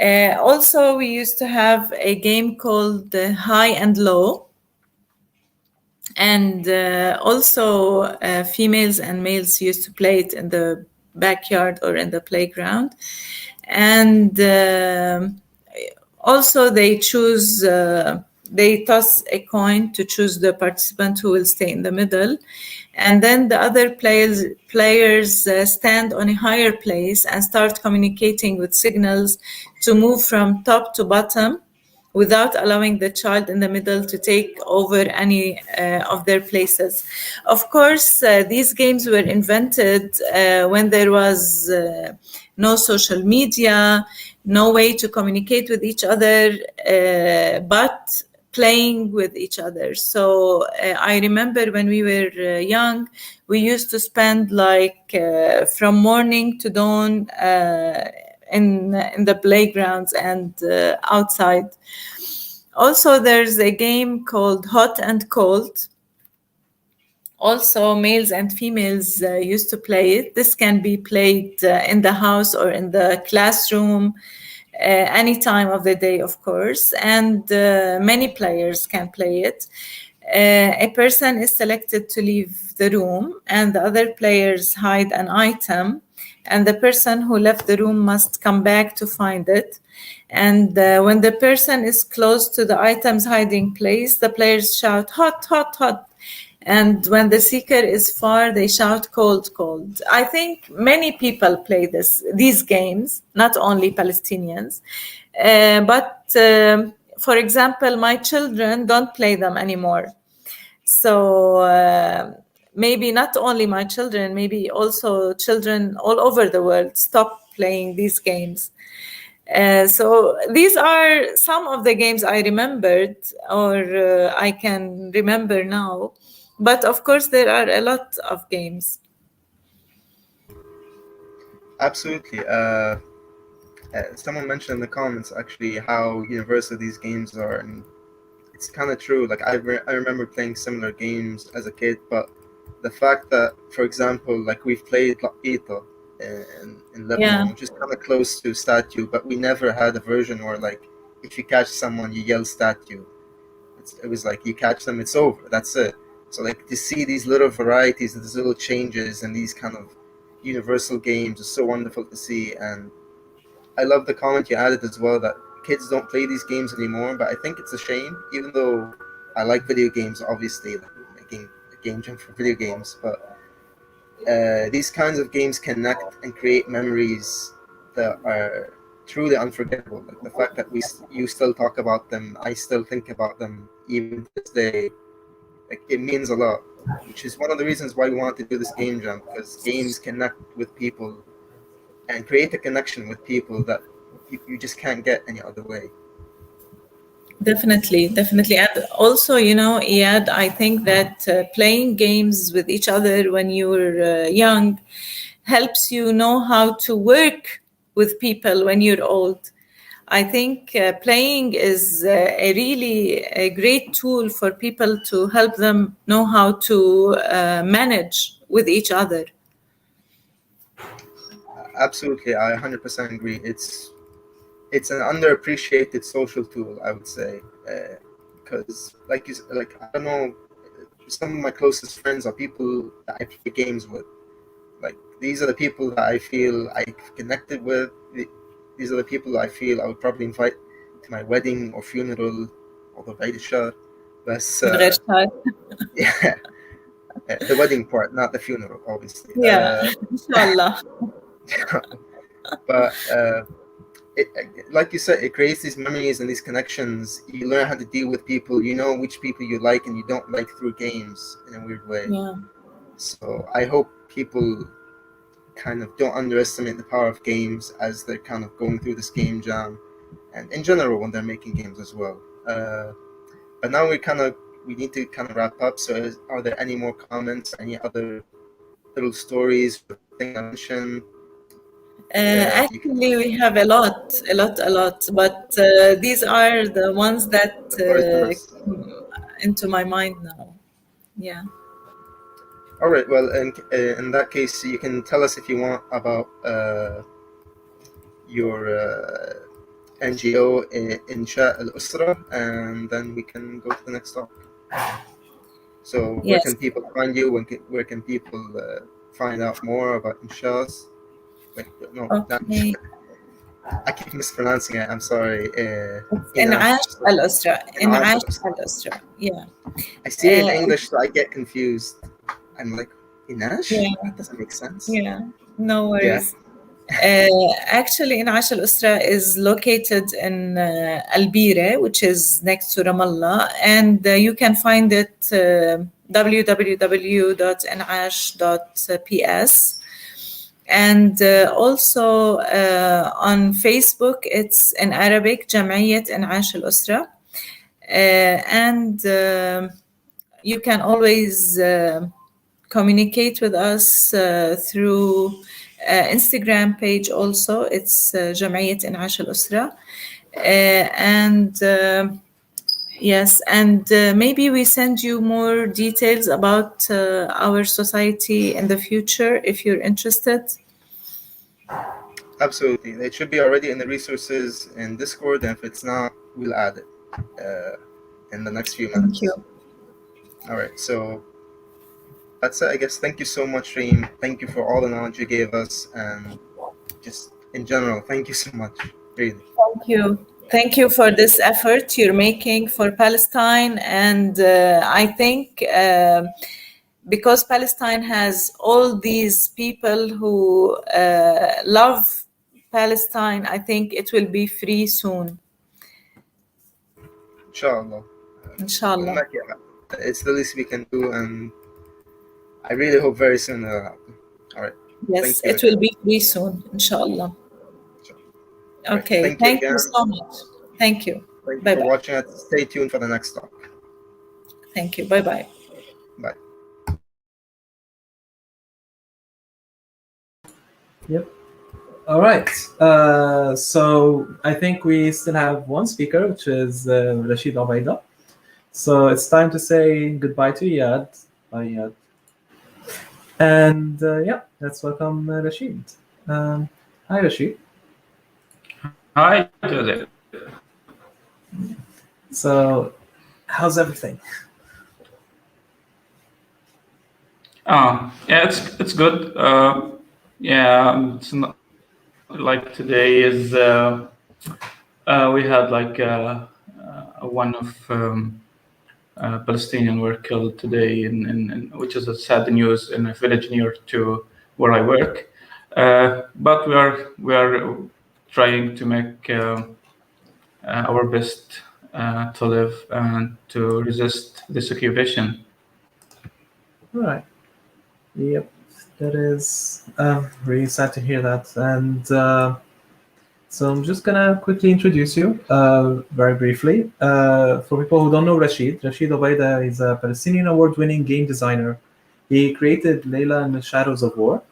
Also, we used to have a game called High and Low, and also females and males used to play it in the backyard or in the playground. And also they toss a coin to choose the participant who will stay in the middle, and then the other players stand on a higher place and start communicating with signals to move from top to bottom without allowing the child in the middle to take over any of their places. Of course, these games were invented when there was no social media, no way to communicate with each other, but playing with each other. So I remember when we were young, we used to spend from morning to dawn in the playgrounds and outside. Also, there's a game called Hot and Cold. Also, males and females used to play it. This can be played in the house or in the classroom, any time of the day, of course, and many players can play it. A person is selected to leave the room, and the other players hide an item, and the person who left the room must come back to find it. And when the person is close to the item's hiding place, the players shout, "Hot, hot, hot." And when the seeker is far, they shout, "Cold, cold." I think many people play these games, not only Palestinians. But for example, my children don't play them anymore. So maybe not only my children, maybe also children all over the world stop playing these games. So these are some of the games I remembered or I can remember now. But of course, there are a lot of games. Absolutely. Someone mentioned in the comments actually how universal these games are, and it's kind of true. Like I remember playing similar games as a kid, but the fact that, for example, like we've played Ito in Lebanon, which is kind of close to statue, but we never had a version where like if you catch someone, you yell statue. It was like you catch them, it's over. That's it. So like to see these little varieties, these little changes, and these kind of universal games is so wonderful to see. And I love the comment you added as well that kids don't play these games anymore. But I think it's a shame, even though I like video games, obviously, like making a game jam for video games. But these kinds of games connect and create memories that are truly unforgettable. Like the fact that you still talk about them, I still think about them even to this day. Like it means a lot, which is one of the reasons why we wanted to do this game jam, because games connect with people and create a connection with people that you just can't get any other way. Definitely. And also, Iyad, I think that playing games with each other when you're young helps you know how to work with people when you're old. I think playing is a great tool for people to help them know how to manage with each other. Absolutely, I 100% agree. It's an underappreciated social tool, I would say, because like I don't know, some of my closest friends are people that I play games with. Like these are the people that I feel I've connected with. These are the people I feel I would probably invite to my wedding or funeral, although بعيد الشهر. Yeah, the wedding part, not the funeral, obviously. Yeah, inshallah. But like you said, it creates these memories and these connections. You learn how to deal with people. You know which people you like and you don't like through games in a weird way. Yeah. So I hope people kind of don't underestimate the power of games as they're kind of going through this game jam, and in general when they're making games as well. But now we need to kind of wrap up. So are there any more comments, any other little stories, thing I mentioned? Actually, we have a lot, but these are the ones that come into my mind now. Yeah. All right. Well, in that case, you can tell us if you want about your NGO Insha al-Usra, and then we can go to the next topic. So where Yes. can people find you? Where can people find out more about Inshas? Wait, no, not Okay. I keep mispronouncing it. I'm sorry. In'ash al-Usra. In'ash In'ash al-Usra. Yeah. I see it in English, so I get confused. I'm like, Inash? Yeah. That doesn't make sense. Yeah. No worries. Actually, In'ash al-Usra is located in Al-Bire, which is next to Ramallah, and you can find it www.inash.ps. And also on Facebook, it's in Arabic, Jam'iyyat In'ash al-Usra. And you can always communicate with us through Instagram page also. It's Jam'iyyat In'ash al-Usra. And yes, and maybe we send you more details about our society in the future if you're interested. Absolutely. It should be already in the resources in Discord, and if it's not, we'll add it in the next few minutes. Thank you. All right, so that's it, I guess. Thank you so much, Reem. Thank you for all the knowledge you gave us, and just in general, thank you so much. Really. Thank you. Thank you for this effort you're making for Palestine. And I think because Palestine has all these people who love Palestine, I think it will be free soon. Inshallah. Inshallah. It's the least we can do, and I really hope very soon it'll happen. All right. Yes, it will be free soon, inshallah. Okay, thank you so much. Thank you. Thank you for watching it. Stay tuned for the next talk. Thank you. Bye-bye. Bye. Yep. All right. So I think we still have one speaker, which is Rashid Obaida. So it's time to say goodbye to Iyad. Bye, Iyad. And yeah, let's welcome Rashid. Hi, Rashid. Hi, Joseph. So, how's everything? Yeah, it's good. Yeah, it's not like today is. We had like one of Palestinian were killed today, in which is a sad news in a village near to where I work. But we are trying to make our best to live and to resist this occupation. Right. Yep. That is really sad to hear that. And so I'm just gonna quickly introduce you very briefly. For people who don't know Rashid Obaida is a Palestinian award-winning game designer. He created Layla and the Shadows of War.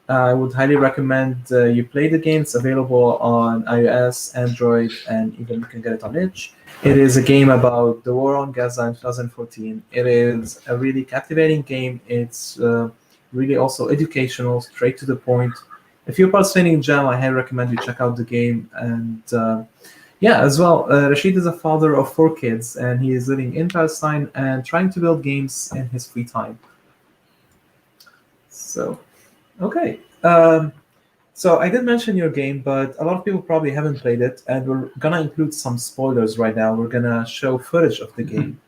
I would highly recommend you play the game. It's available on iOS, Android, and even you can get it on itch. It is a game about the war on Gaza in 2014. It is a really captivating game. It's really also educational, straight to the point. If you're participating in Jam, I highly recommend you check out the game. And yeah, as well, Rashid is a father of 4 kids, and he is living in Palestine and trying to build games in his free time. So, okay. So I did mention your game, but a lot of people probably haven't played it, and we're gonna include some spoilers right now. We're gonna show footage of the game,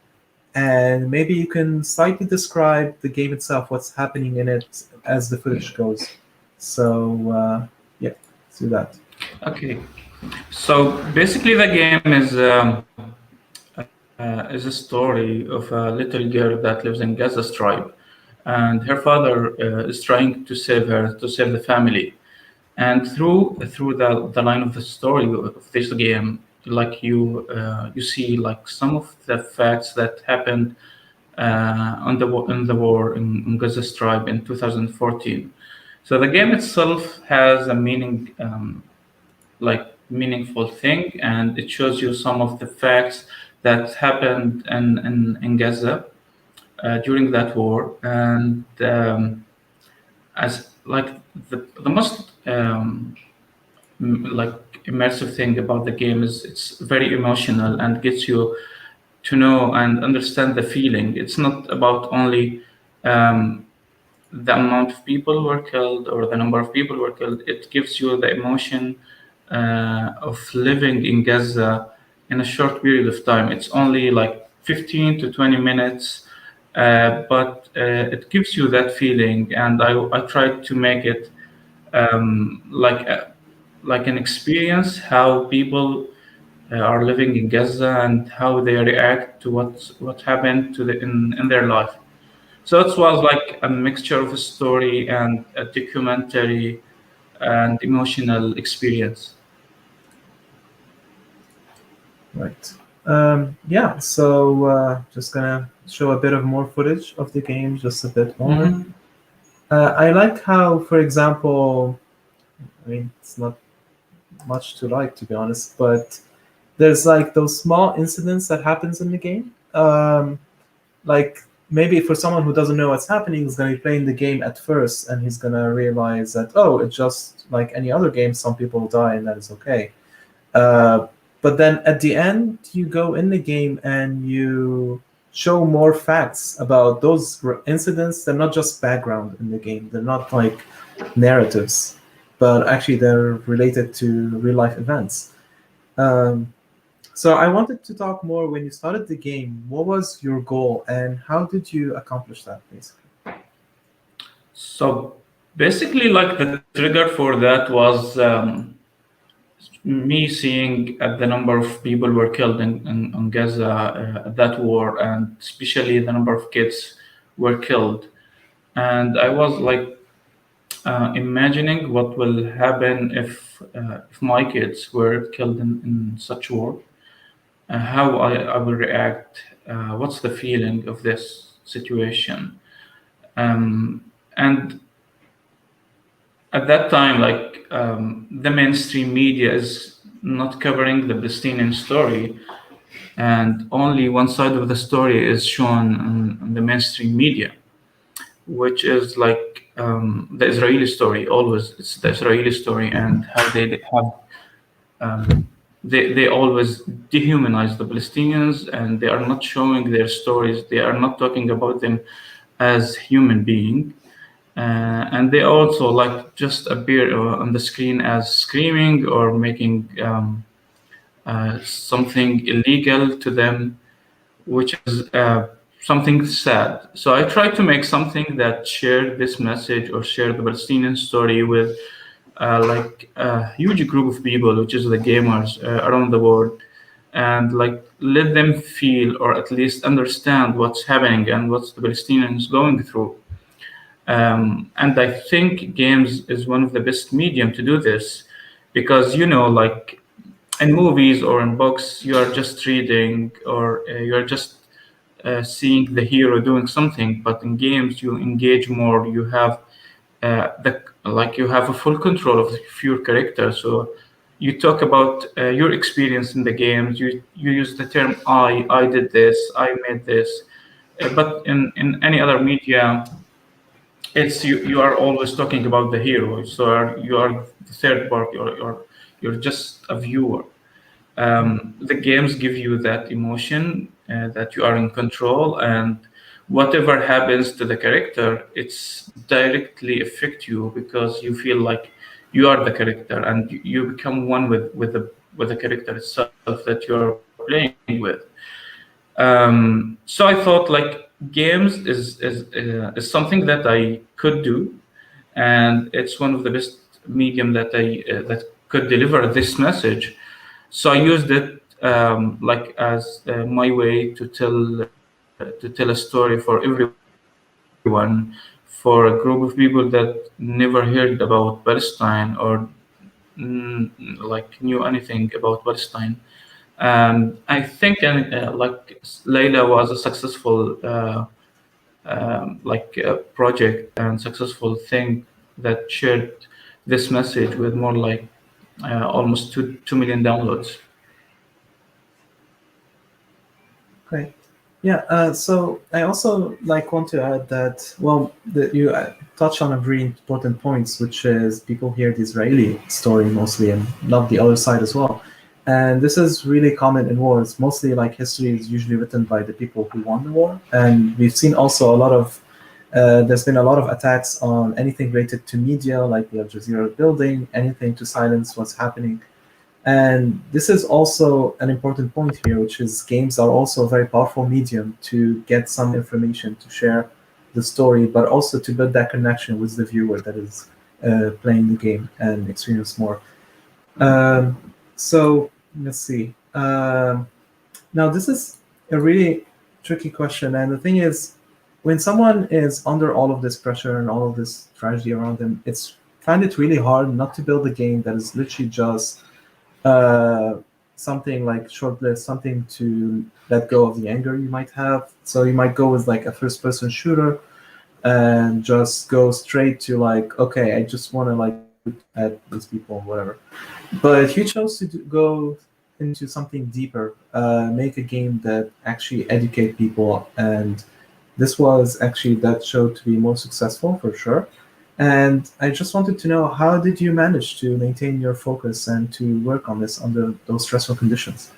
and maybe you can slightly describe the game itself, what's happening in it as the footage goes. So yeah, let's do that. Okay, so basically the game is a story of a little girl that lives in Gaza Strip, and her father is trying to save her, to save the family. And through the line of the story of this game, like you see like some of the facts that happened in the war in Gaza Strip in 2014. So the game itself has a meaningful thing, and it shows you some of the facts that happened in Gaza during that war, and as like the most like immersive thing about the game is it's very emotional and gets you to know and understand the feeling. It's not about only the amount of people who were killed or the number of people who were killed. It gives you the emotion of living in Gaza in a short period of time. It's only like 15 to 20 minutes, but it gives you that feeling. And I tried to make it like an experience how people are living in Gaza and how they react to what happened to in their life. So it was like a mixture of a story and a documentary and emotional experience. Right. Yeah, so just gonna show a bit of more footage of the game, just a bit more. Mhm. I like how, for example, I mean, it's not much to like, to be honest, but there's like those small incidents that happens in the game. Like maybe for someone who doesn't know what's happening, he's gonna be playing the game at first, and he's gonna realize that, oh, it's just like any other game. Some people die, and that is okay. Uh, but then at the end, you go in the game and you show more facts about those incidents. They're not just background in the game. They're not like narratives, but actually they're related to real life events. Um, so I wanted to talk more when you started the game. What was your goal and how did you accomplish that, basically? So basically, like the trigger for that was me seeing the number of people were killed in Gaza at that war, and especially the number of kids were killed. And I was like imagining what will happen if my kids were killed in such war, how I will react, what's the feeling of this situation. And at that time, like the mainstream media is not covering the Palestinian story, and only one side of the story is shown on the mainstream media, which is like the Israeli story. Always, it's the Israeli story, and how they have they always dehumanize the Palestinians, and they are not showing their stories. They are not talking about them as human being. And they also like just appear on the screen as screaming or making something illegal to them, which is something sad. So I tried to make something that shared this message or shared the Palestinian story with like a huge group of people, which is the gamers around the world, and like let them feel or at least understand what's happening and what's the Palestinians going through. And I think games is one of the best medium to do this, because like in movies or in books, you are just reading or you are just seeing the hero doing something. But in games, you engage more. You have you have a full control of your character. So you talk about your experience in the games. You use the term I did this, I made this. But in any other media, it's you are always talking about the hero. So you are the third party, or you're just a viewer. The games give you that emotion that you are in control, and whatever happens to the character, it's directly affect you, because you feel like you are the character, and you become one with the character itself that you are playing with. So I thought like games is something that I could do, and it's one of the best medium that could deliver this message. So I used it like as my way to tell a story for everyone, for a group of people that never heard about Palestine or like knew anything about Palestine. I think like Layla was a successful project and successful thing that shared this message with more like almost 2 million downloads. Okay. Yeah, so I also want to add that, well, you touch on a very important points, which is people hear the Israeli story mostly and not the other side as well. And this is really common in wars. Mostly, history is usually written by the people who won the war. And we've seen also a lot of, there's been a lot of attacks on anything related to media, like the Al Jazeera building, anything to silence what's happening. And this is also an important point here, which is games are also a very powerful medium to get some information, to share the story, but also to build that connection with the viewer that is playing the game and experience more. So let's see. Now, this is a really tricky question. And the thing is, when someone is under all of this pressure and all of this tragedy around them, find it really hard not to build a game that is literally just something like short-lived, something to let go of the anger you might have. So you might go with a first-person shooter and just go straight to okay, I just want to shoot at these people, whatever. But if you chose to go into something deeper, make a game that actually educate people, and this was actually that showed to be more successful for sure. And I just wanted to know, how did you manage to maintain your focus and to work on this under those stressful conditions?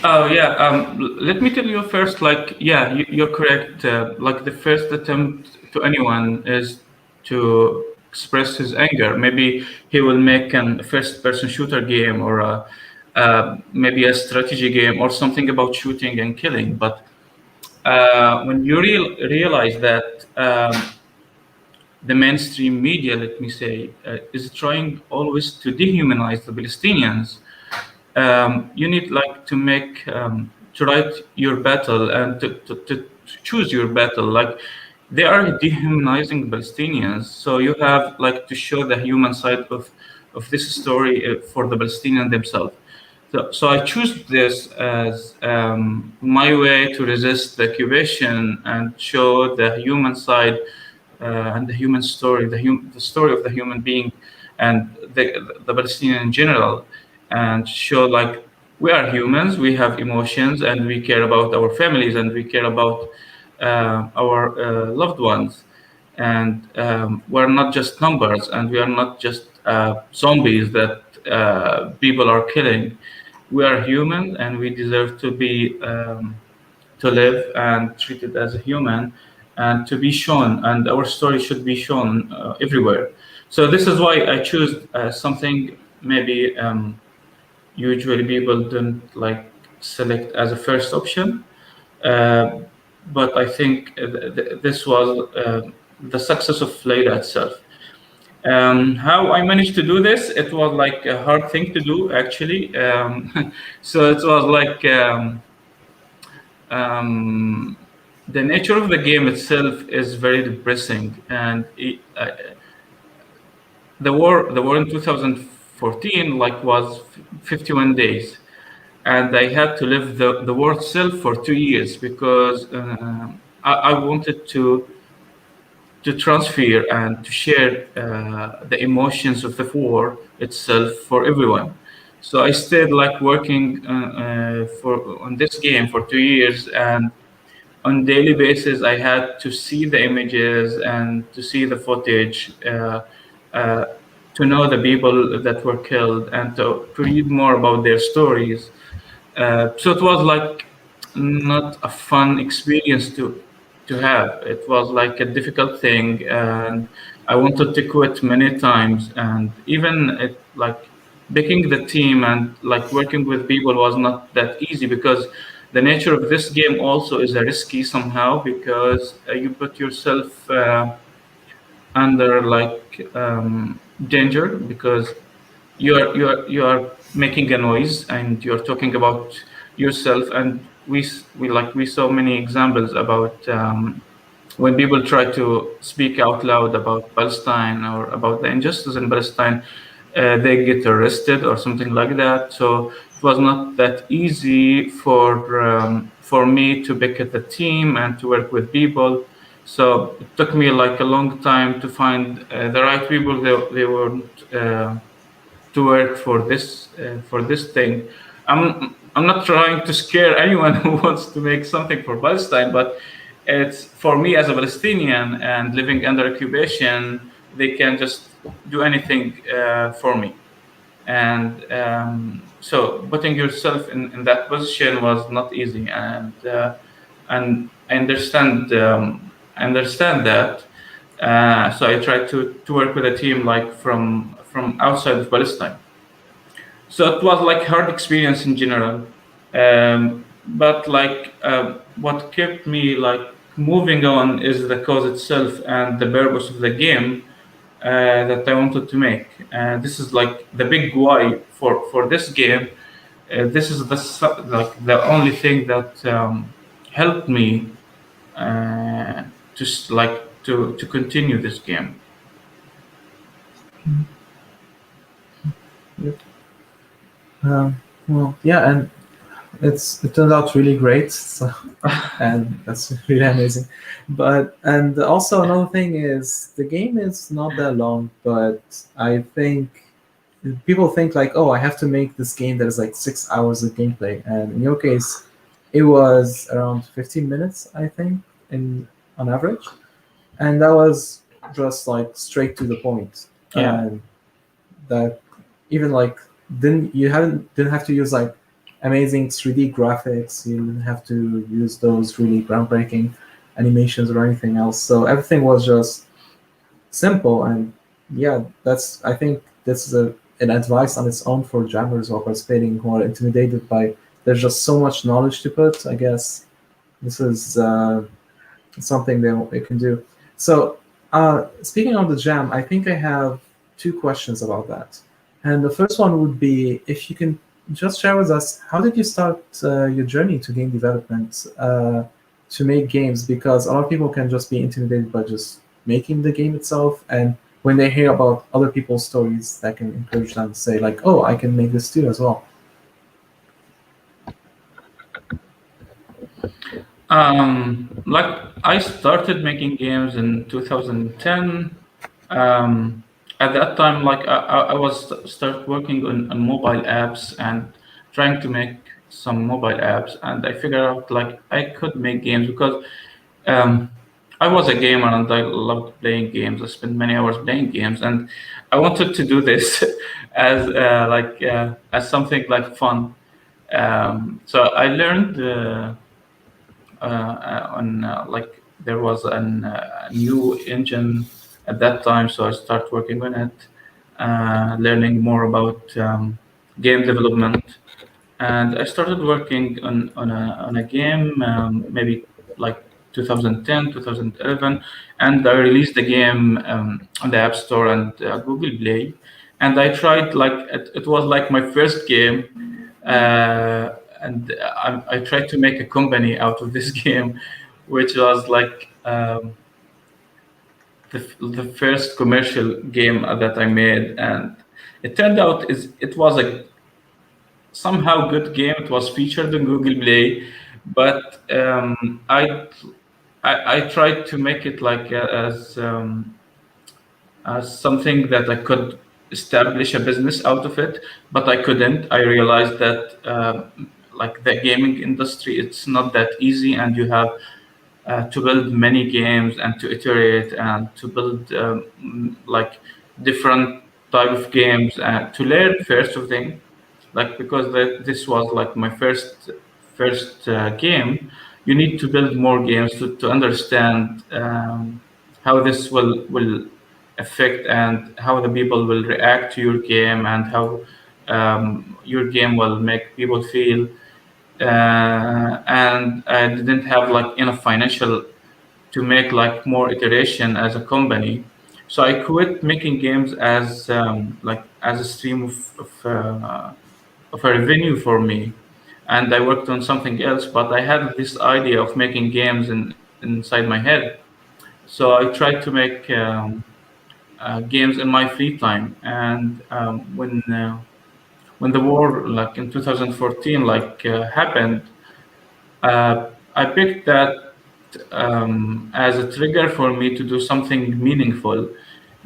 Oh yeah. Let me tell you first. You're correct. The first attempt to anyone is to express his anger. Maybe he will make a first-person shooter game or maybe a strategy game or something about shooting and killing. But when you realize that the mainstream media, let me say, is trying always to dehumanize the Palestinians, you need to make to write your battle and to choose your battle. They are dehumanizing Palestinians, so you have to show the human side of this story for the Palestinians themselves. So I choose this as my way to resist the occupation and show the human side and the human story, the story of the human being and the Palestinian in general, and show we are humans, we have emotions, and we care about our families, and we care about our loved ones, and we're not just numbers, and we are not just zombies that people are killing. We are human, and we deserve to be to live and treated as a human, and to be shown, and our story should be shown everywhere. So this is why I choose something maybe usually people don't select as a first option, but I think this was the success of Layla itself. How I managed to do this, it was a hard thing to do actually. So it was the nature of the game itself is very depressing, and the war in 2014 was 51 days, and I had to live the war itself for 2 years because I wanted to transfer and to share the emotions of the war itself for everyone. So I stayed working on this game for 2 years, and on daily basis I had to see the images and to see the footage, to know the people that were killed and to read more about their stories. So it was not a fun experience to have. It was a difficult thing, and I wanted to quit many times. And even picking the team and working with people was not that easy, because the nature of this game also is a risky somehow, because you put yourself under danger, because you are making a noise and you're talking about yourself. And we saw many examples about when people try to speak out loud about Palestine or about the injustice in Palestine, they get arrested or something like that. So it was not that easy for me to pick at the team and to work with people. So it took me a long time to find the right people. They weren't to work for this thing. I'm not trying to scare anyone who wants to make something for Palestine, but it's for me as a Palestinian and living under occupation, they can just do anything for me. And so putting yourself in that position was not easy, and I understand that. So I tried to work with a team like from outside of Palestine. So it was like hard experience in general, but like what kept me like moving on is the cause itself and the purpose of the game that I wanted to make. This is like the big why for this game. This is like the only thing that helped me to continue this game. Well, yeah, and it turned out really great, so, and that's really amazing. But and also another thing is the game is not that long, but I think people think like, oh, I have to make this game that is like 6 hours of gameplay, and in your case, it was around 15 minutes, I think, on average, and that was just like straight to the point. Yeah. And that even like didn't have to use like amazing 3D graphics. You didn't have to use those really groundbreaking animations or anything else. So everything was just simple. And yeah, I think this is an advice on its own for jammers or participating who are intimidated by there's just so much knowledge to put. I guess this is something they can do. So speaking of the jam, I think I have 2 questions about that. And the first one would be if you can just share with us, how did you start your journey to game development to make games? Because a lot of people can just be intimidated by just making the game itself. And when they hear about other people's stories, that can encourage them to say like, oh, I can make this too as well. Like I started making games in 2010. At that time, like I was start working on mobile apps and trying to make some mobile apps, and I figured out like I could make games because I was a gamer and I loved playing games. I spent many hours playing games, and I wanted to do this as something like fun. So I learned on like there was a new engine at that time, so I started working on it, learning more about game development, and I started working on a game maybe like 2010, 2011, and I released the game on the App Store and Google Play, and I tried like it was like my first game. And I tried to make a company out of this game, which was like the first commercial game that I made, and it turned out it was a somehow good game. It was featured on Google Play, but I tried to make it like as something that I could establish a business out of it, but I couldn't. I realized that like the gaming industry, it's not that easy, and you have to build many games and to iterate and to build like different type of games and to learn first of them, like because this was like my first game. You need to build more games to understand how this will affect and how the people will react to your game and how your game will make people feel. And I didn't have like enough financial to make like more iteration as a company, so I quit making games as like as a stream of a revenue for me, and I worked on something else. But I had this idea of making games inside my head, so I tried to make games in my free time. And when the war, like in 2014, like happened, I picked that as a trigger for me to do something meaningful.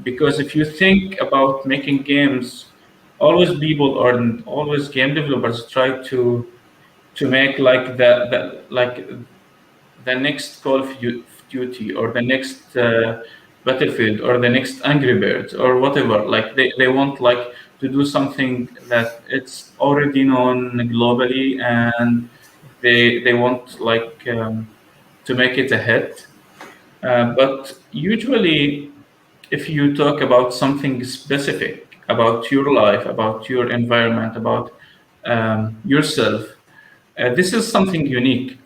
Because if you think about making games always people or always game developers try to make like the next Call of Duty or the next Battlefield or the next Angry Birds or whatever. Like they want like to do something that it's already known globally, and they want like to make it a hit. But usually, if you talk about something specific about your life, about your environment, about yourself, this is something unique.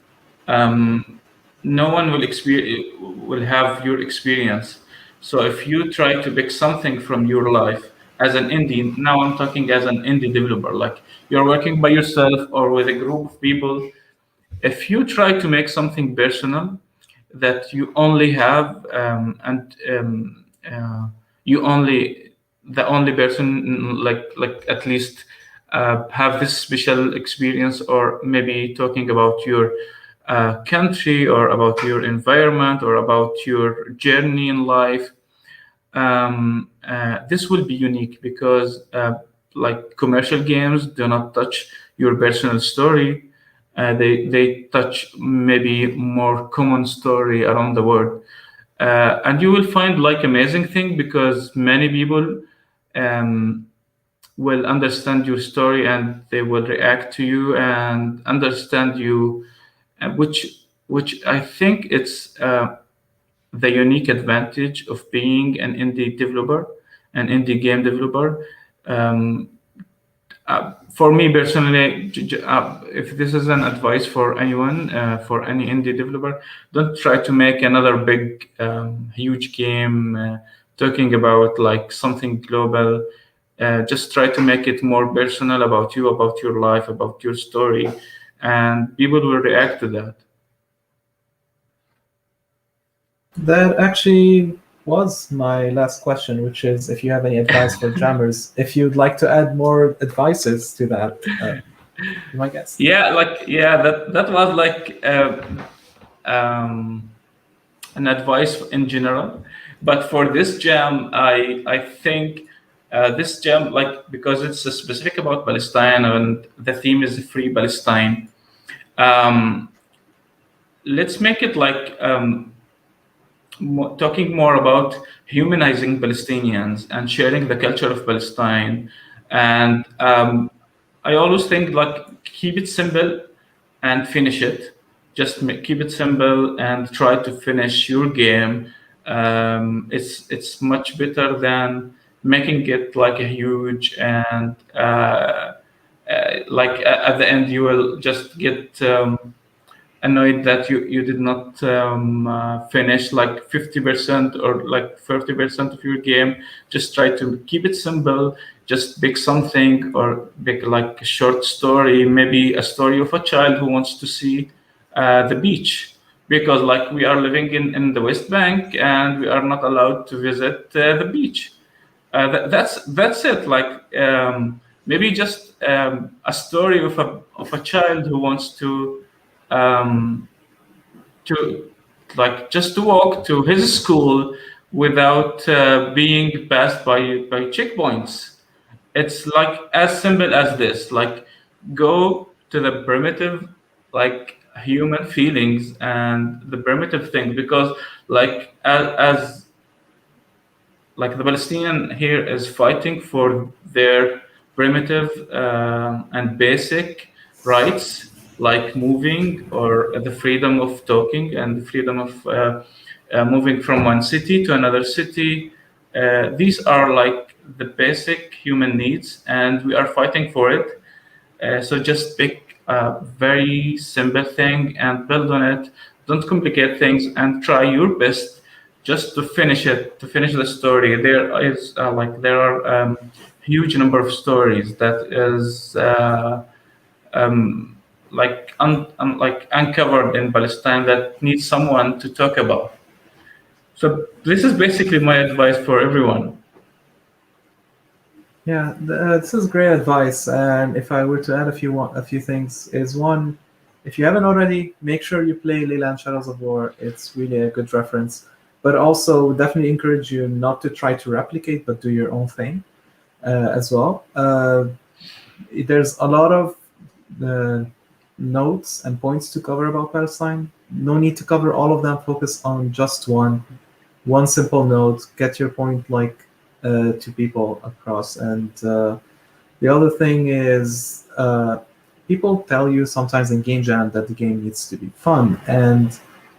No one will have your experience. So if you try to pick something from your life as an indie, now I'm talking as an indie developer, like you're working by yourself or with a group of people. If you try to make something personal that you only have and you only the only person like at least have this special experience, or maybe talking about your country or about your environment or about your journey in life, this will be unique because like commercial games do not touch your personal story. They touch maybe more common story around the world, and you will find like amazing thing because many people um, will understand your story and they will react to you and understand you, which I think it's the unique advantage of being an indie developer, an indie game developer. Um, for me personally, if this is an advice for anyone, for any indie developer, don't try to make another big, huge game talking about like something global. Just try to make it more personal about you, about your life, about your story, and people will react to that. That actually was my last question, which is if you have any advice for jammers. If you'd like to add more advices to that, my guess. Yeah, that was like an advice in general, but for this jam, I think this jam, like because it's specific about Palestine and the theme is free Palestine. Um, let's make it like talking more about humanizing Palestinians and sharing the culture of Palestine. And I always think like keep it simple and finish it. Just keep it simple and try to finish your game. It's much better than making it like a huge and like at the end you will just get annoyed that you did not finish like 50% or like 30% of your game. Just try to keep it simple. Just pick something or pick like a short story, maybe a story of a child who wants to see the beach, because like we are living in the West Bank and we are not allowed to visit the beach. That's it. Like maybe just a story of a child who wants um, to like just to walk to his school without being passed by checkpoints. It's like as simple as this. Like go to the primitive, like human feelings and the primitive thing, because like as like the Palestinian here is fighting for their primitive and basic rights, like moving or the freedom of talking and the freedom of moving from one city to another city. These are like the basic human needs, and we are fighting for it. So just pick a very simple thing and build on it. Don't complicate things and try your best just to finish it, to finish the story. There is there are huge number of stories that is like uncovered in Palestine that needs someone to talk about. So this is basically my advice for everyone. Yeah, this is great advice. And if I were to add a few things, is one, if you haven't already, make sure you play Leyland Shadows of War. It's really a good reference. But also definitely encourage you not to try to replicate, but do your own thing. as well. There's a lot of notes and points to cover about Palestine. No need to cover all of them. Focus on just one simple note. Get your point to people across. And the other thing is, people tell you sometimes in game jam that the game needs to be fun, and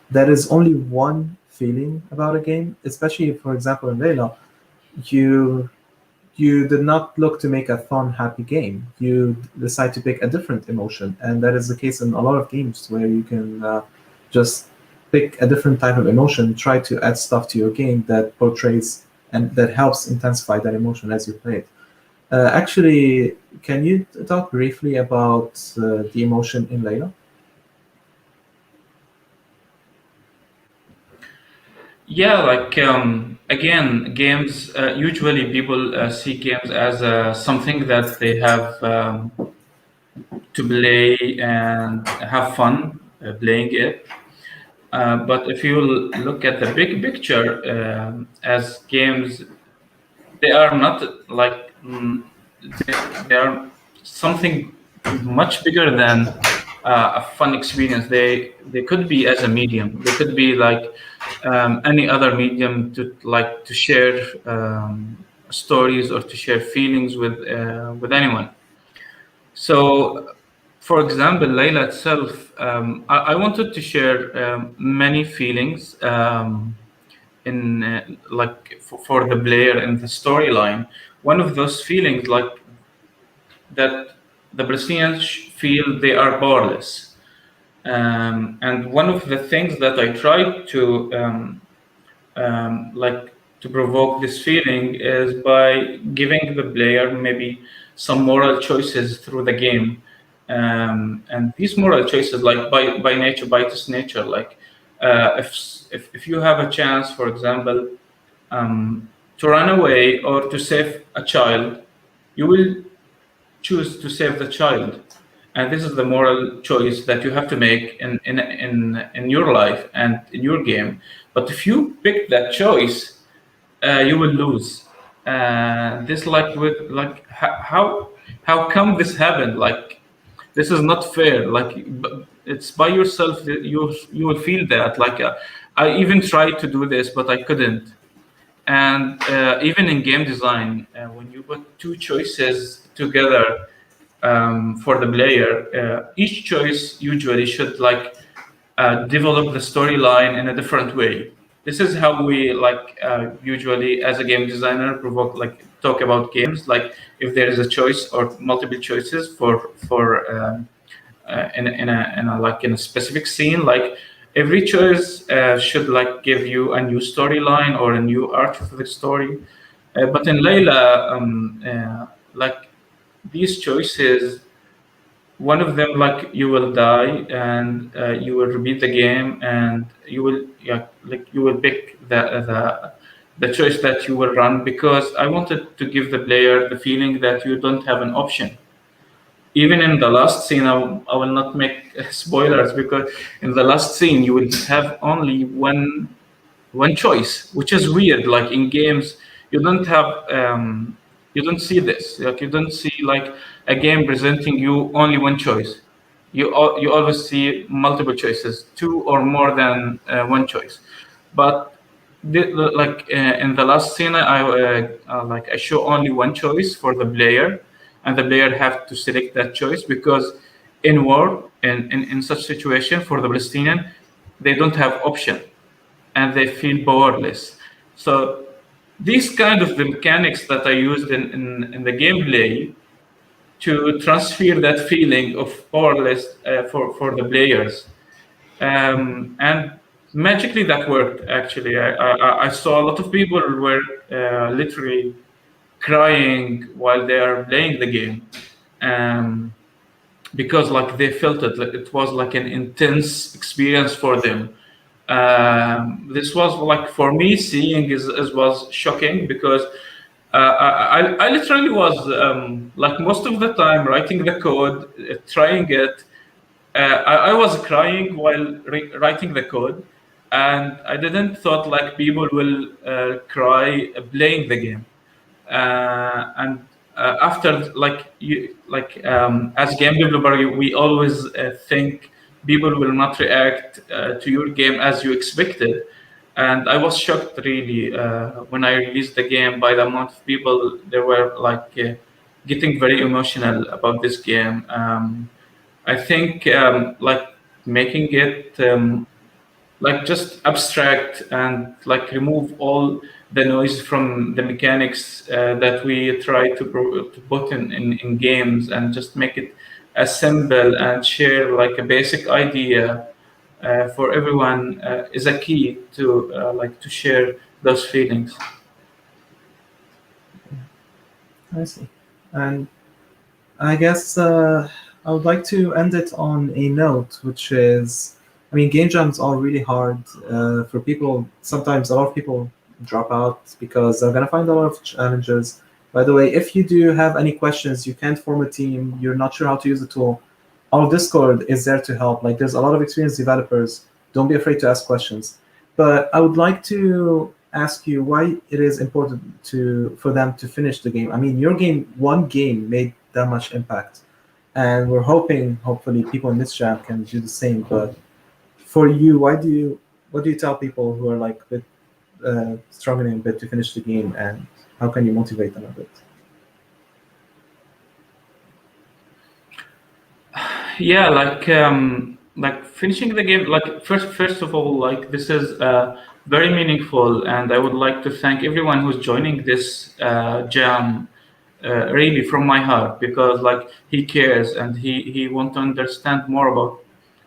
that is only one feeling about a game. Especially, for example, in Layla, you did not look to make a fun, happy game. You decide to pick a different emotion, and that is the case in a lot of games where you can just pick a different type of emotion, try to add stuff to your game that portrays and that helps intensify that emotion as you play it. Actually, can you talk briefly about the emotion in Layla? Yeah, like again, games. Usually, people see games as something that they have to play and have fun playing it. But if you look at the big picture, as games, they are not like they are something much bigger than a fun experience. They could be as a medium. They could be like any other medium to share stories or to share feelings with anyone. So, for example, Layla itself, I wanted to share many feelings in for the player in the storyline. One of those feelings, like that, the Palestinians feel they are powerless, and one of the things that I tried to provoke this feeling is by giving the player maybe some moral choices through the game, and these moral choices, like by nature, by its nature, like if you have a chance, for example, to run away or to save a child, you will choose to save the child, and this is the moral choice that you have to make in your life and in your game. But if you pick that choice, you will lose. This how come this happened? Like, this is not fair. Like, it's by yourself that you will feel that. Like, I even tried to do this, but I couldn't. And even in game design, when you put two choices together for the player, each choice usually should develop the storyline in a different way. This is how we usually, as a game designer, talk about games. Like, if there is a choice or multiple choices in a specific scene, like every choice should give you a new storyline or a new arc for the story. But in Layla, these choices, one of them, you will die and you will repeat the game, and you will pick the choice that you will run, because I wanted to give the player the feeling that you don't have an option. Even in the last scene, I will not make spoilers, because in the last scene you will have only one choice, which is weird. Like, in games, you don't have you don't see this. Like, you don't see a game presenting you only one choice. You always see multiple choices, two or more than one choice. But in the last scene, I show only one choice for the player, and the player have to select that choice, because in war, in such situation, for the Palestinian, they don't have option and they feel powerless. So these kind of the mechanics that I used in the gameplay to transfer that feeling of powerless for the players, and magically that worked. Actually, I saw a lot of people were literally crying while they are playing the game, because they felt it. It was like an intense experience for them. This was for me, seeing is was shocking, because I literally was most of the time writing the code, trying it. I was crying while writing the code, and I didn't thought people will cry playing the game. And after as game developer, we always think people will not react to your game as you expected. And I was shocked really when I released the game by the amount of people they were getting very emotional about this game. I think making it just abstract and remove all the noise from the mechanics that we try to put in games, and just make it as simple and share a basic idea for everyone is a key to share those feelings. I see. And I guess I would like to end it on a note, which is, I mean, game jams are really hard for people. Sometimes a lot of people drop out because they're going to find a lot of challenges. By the way, if you do have any questions, you can't form a team, you're not sure how to use the tool, our Discord is there to help. There's a lot of experienced developers. Don't be afraid to ask questions. But I would like to ask you why it is important for them to finish the game. I mean, your game, one game made that much impact. And we're hopefully people in this jam can do the same. But for you, what do you tell people who are struggling a bit to finish the game, and how can you motivate them a bit? Yeah, finishing the game. First of all, this is very meaningful, and I would like to thank everyone who's joining this jam. Really from my heart, because he cares and he wants to understand more about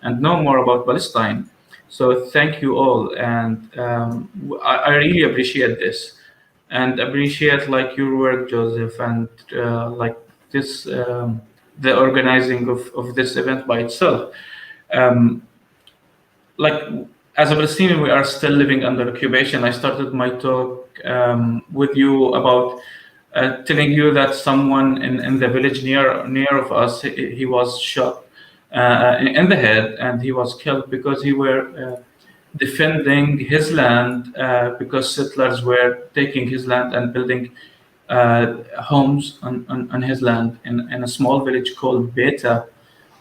and know more about Palestine. So thank you all, and I really appreciate this, and appreciate your work, Joseph, and this the organizing of this event by itself. As a Palestinian, we are still living under occupation. I started my talk with you about telling you that someone in the village near of us, he was shot in the head, and he was killed because he were defending his land because settlers were taking his land and building homes on his land in a small village called Beta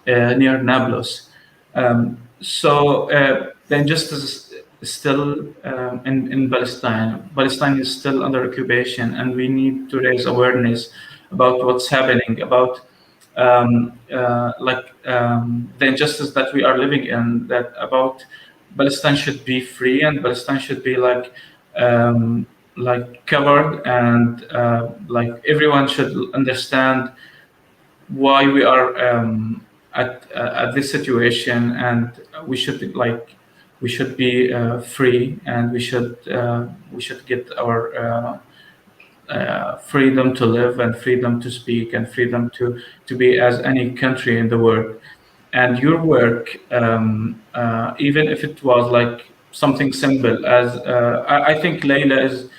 near Nablus. So the injustice is still in Palestine. Palestine is still under occupation, and we need to raise awareness about what's happening, about the injustice that we are living in, that about Palestine should be free, and Palestine should be covered, and everyone should understand why we are at this situation, and we should be free, and we should get our freedom to live, and freedom to speak, and freedom to be as any country in the world. And your work, even if it was something simple as I think Layla is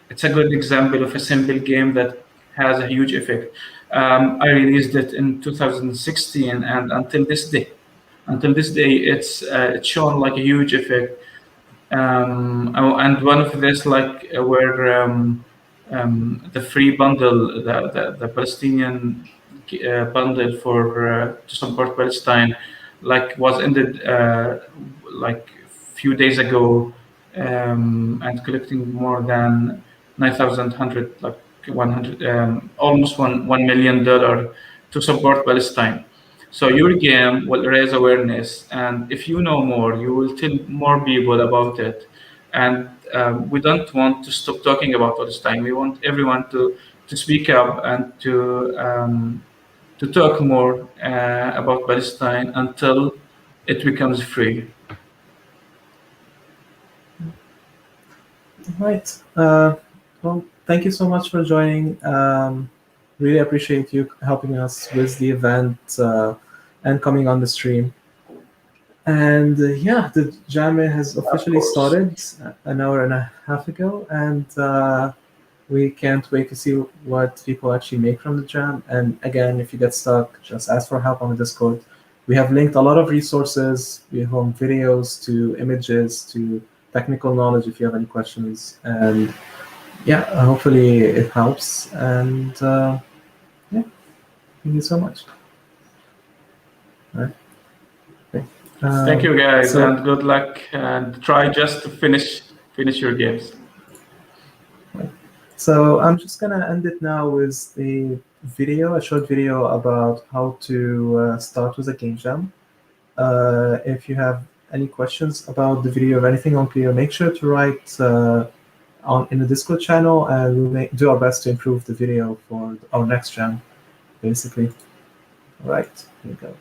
it's a good example of a simple game that has a huge effect. I released it in 2016, and until this day, it's shown a huge effect. And one of this, where the free bundle, the Palestinian bundle for to support Palestine, was ended few days ago, and collecting more than 9,100, almost $1 million to support Palestine. So your game will raise awareness, and if you know more, you will tell more people about it. And we don't want to stop talking about Palestine. We want everyone to speak up and to talk more about Palestine until it becomes free. Right. Well, thank you so much for joining. Really appreciate you helping us with the event and coming on the stream. And yeah, the jam has officially started an hour and a half ago, and we can't wait to see what people actually make from the jam. And again, if you get stuck, just ask for help on the Discord. We have linked a lot of resources. We have videos to images to technical knowledge if you have any questions. And yeah, hopefully it helps. And yeah, thank you so much. All right. Okay. Thank you, guys, so- and good luck. And try just to finish your games. So I'm just gonna end it now with a short video about how to start with a game jam. If you have any questions about the video or anything unclear, make sure to write in the Discord channel, and we'll do our best to improve the video for our next jam, basically. All right, here we go.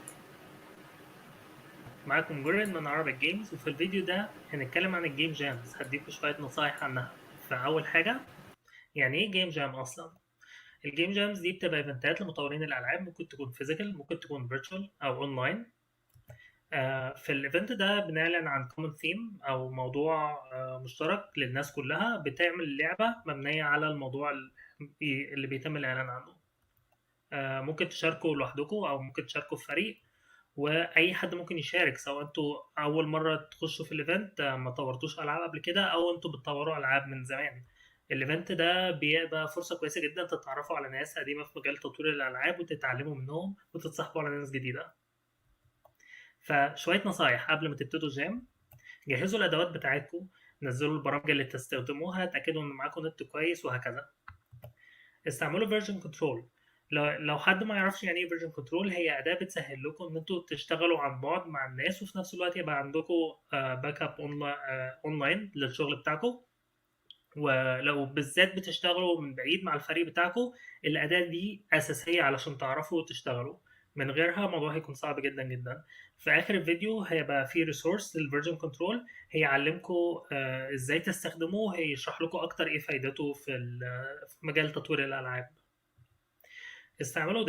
معاكم جورن من عربي جيمز، وفي الفيديو ده هنتكلم عن الجيم جامز. هديكم شوية نصايح عنها. فأول حاجة، يعني إيه جيم جام أصلا؟ الجيم جامز دي بتبقى إيفنتات لمطورين الألعاب، ممكن تكون فيزيكال، ممكن تكون فيرتشوال أو أونلاين. في الإيفنت ده بنعلن عن كومن ثيم أو موضوع مشترك للناس كلها بتعمل لعبة مبنية على الموضوع اللي بيتم الإعلان عنه. ممكن تشاركوا لوحدكم أو ممكن تشاركوا في فريق، واي حد ممكن يشارك، سواء انتوا اول مره تخشوا في الايفنت ما طورتوش العاب قبل كده، او انتوا بتطوروا العاب من زمان. الايفنت ده بيبقى فرصه كويسه جدا تتعرفوا على ناس قديمه في مجال تطوير الالعاب وتتعلموا منهم وتتصاحبوا على ناس جديده. فشويه نصايح قبل ما تبتدوا جيم: جهزوا الادوات بتاعتكم، نزلوا البرامج اللي تستخدموها، اتاكدوا ان معاكم نت كويس، وهكذا. استعملوا فيرجن كنترول. لو حد ما يعرفش يعني ايه فيرجن كنترول، هي اداه بتسهل لكم ان انتوا تشتغلوا عن بعد مع الناس، وفي نفس الوقت يبقى عندكم باك اب اونلاين للشغل بتاعكم. ولو بالذات بتشتغلوا من بعيد مع الفريق بتاعكم، الاداه دي اساسيه علشان تعرفوا تشتغلوا. من غيرها الموضوع هيكون صعب جدا جدا. في اخر الفيديو هيبقى في ريسورس للفيرجن كنترول، هيعلمكم ازاي تستخدموه، هيشرح لكم اكتر ايه فايدته في مجال تطوير الالعاب. استعملوا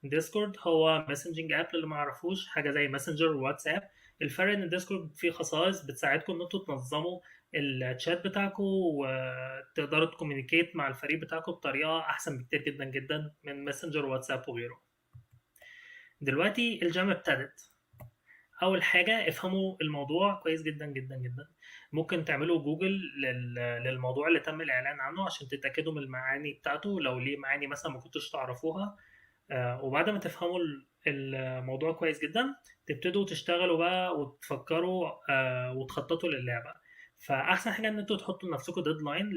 ديسكورد هو مسنجنج اب، اللي ما يعرفوش، حاجه زي ماسنجر وواتساب. الفرق ان ديسكورد فيه خصائص بتساعدكم ان انتوا تنظموا الشات بتاعكم وتقدروا تكومينيكيت مع الفريق بتاعكم بطريقه احسن بكتير جدا جدا من ماسنجر وواتساب وغيره. دلوقتي الجامعه ابتدت. اول حاجه افهموا الموضوع كويس جدا جدا جدا. ممكن تعملوا جوجل للموضوع اللي تم الاعلان عنه عشان تتاكدوا من المعاني بتاعته، لو ليه معاني مثلا ما كنتوش تعرفوها. وبعد ما تفهموا الموضوع كويس جدا، تبتدوا تشتغلوا بقى وتفكروا وتخططوا للعبة. فأحسن حاجة إن انتوا تحطوا لنفسكم ديدلاين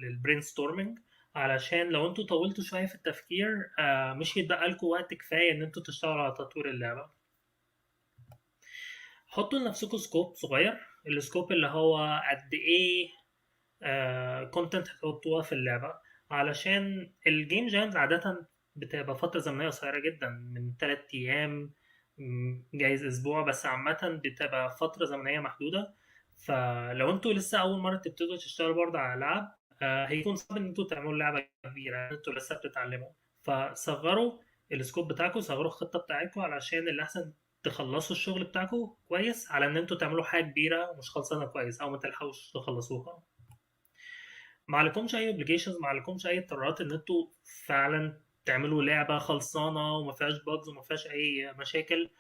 للبرين ستورمنج، علشان لو انتوا طولتوا شوية في التفكير مش هيتبقى لكم وقت كفاية إن انتوا تشتغلوا على تطوير اللعبة. حطوا لنفسكم سكوب صغير، السكوب اللي هو قد إيه كونتنت هتحطوها في اللعبة، علشان الجيم جامز عادة بتبقى فترة زمنية قصيرة جدا، من 3 أيام جايز أسبوع، بس عامة بتبقى فترة زمنية محدودة. فلو انتوا لسه أول مرة تبتدوا تشتغلوا برضه على ألعاب، هيكون صعب إن انتوا تعملوا لعبة كبيرة، انتوا لسه بتتعلموا. فصغروا السكوب بتاعكم، صغروا الخطة بتاعتكم، علشان الأحسن تخلصوا الشغل بتاعكم كويس، على إن انتوا تعملوا حاجة كبيرة ومش خلصانة كويس، أو ما تلحقوش تخلصوها. ما عليكمش اي اوبليجيشنز، ما عليكمش اي اضطرارات ان انتوا فعلا تعملوا لعبه خلصانه وما فيهاش باجز وما فيهاش اي مشاكل.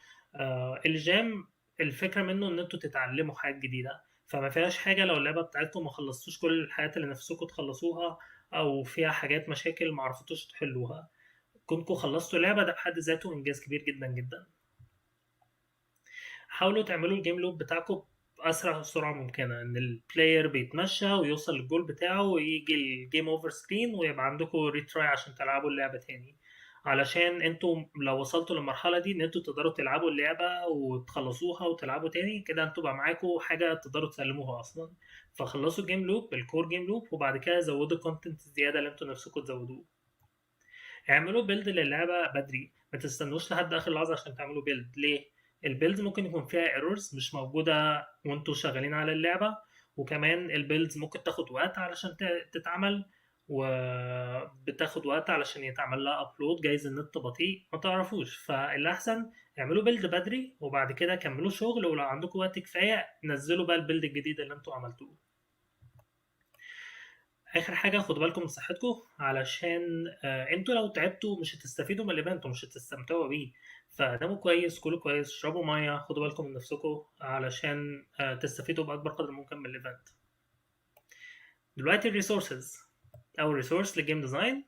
الجام الفكره منه ان انتوا تتعلموا حاجات جديده، فما فيهاش حاجه لو اللعبه بتاعتكم ما خلصتوش كل الحاجات اللي نفسكم تخلصوها، او فيها حاجات مشاكل ما عرفتوش تحلوها. كونكم خلصتوا لعبه ده بحد ذاته انجاز كبير جدا جدا. حاولوا تعملوا الجيم لوب بتاعكم بأسرع سرعة ممكنة، إن البلاير بيتمشى ويوصل للجول بتاعه ويجي الجيم أوفر سكرين ويبقى عندكم ريتراي عشان تلعبوا اللعبة تاني، علشان انتوا لو وصلتوا للمرحلة دي إن انتوا تقدروا تلعبوا اللعبة وتخلصوها وتلعبوا تاني كده، انتوا بقى معاكم حاجة تقدروا تسلموها أصلا. فخلصوا الجيم لوب، الكور جيم لوب، وبعد كده زودوا كونتنت زيادة اللي انتوا نفسكم تزودوه. اعملوا بيلد للعبة بدري، ما تستنوش لحد آخر لحظة عشان تعملوا بيلد. ليه؟ البيلدز ممكن يكون فيها ايرورز مش موجودة وانتوا شغالين على اللعبة، وكمان البيلدز ممكن تاخد وقت علشان تتعمل، وبتاخد وقت علشان يتعمل لها ابلود، جايز النت بطيء ما تعرفوش. فالأحسن اعملوا بيلد بدري، وبعد كده كملوا شغل، ولو عندكم وقت كفاية نزلوا بقى البيلد الجديد اللي انتوا عملتوه. اخر حاجه خدوا بالكم من صحتكم، علشان انتوا لو تعبتوا مش هتستفيدوا من الايفنت ومش هتستمتعوا بيه. فناموا كويس، كلوا كويس، اشربوا ميه، خدوا بالكم من نفسكم علشان تستفيدوا باكبر قدر ممكن من الايفنت. دلوقتي الريسورسز. اول ريسورس للجيم ديزاين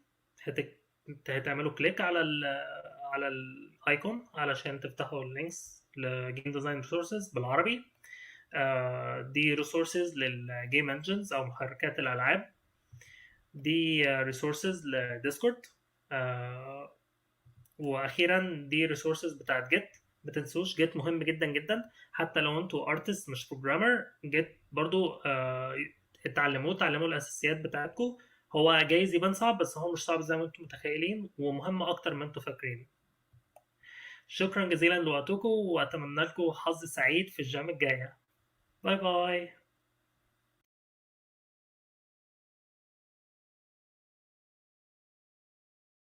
هتعملوا كليك على الايكون علشان تفتحوا اللينكس لجيم ديزاين ريسورسز بالعربي. دي ريسورسز للجيم انجنز او محركات الالعاب. دي ريسورسز لديسكورد. واخيرا دي ريسورسز بتاعت جيت. ما تنسوش جيت مهم جدا جدا، حتى لو انتوا ارتست مش بروجرامر. جيت برضو تعلموا الاساسيات بتاعتكم. هو جايز يبان صعب بس هو مش صعب زي ما انتم متخيلين، ومهم اكتر ما انتم فاكرين. شكرا جزيلا لوقتكم، واتمنى لكم حظ سعيد في الجام الجايه. باي باي.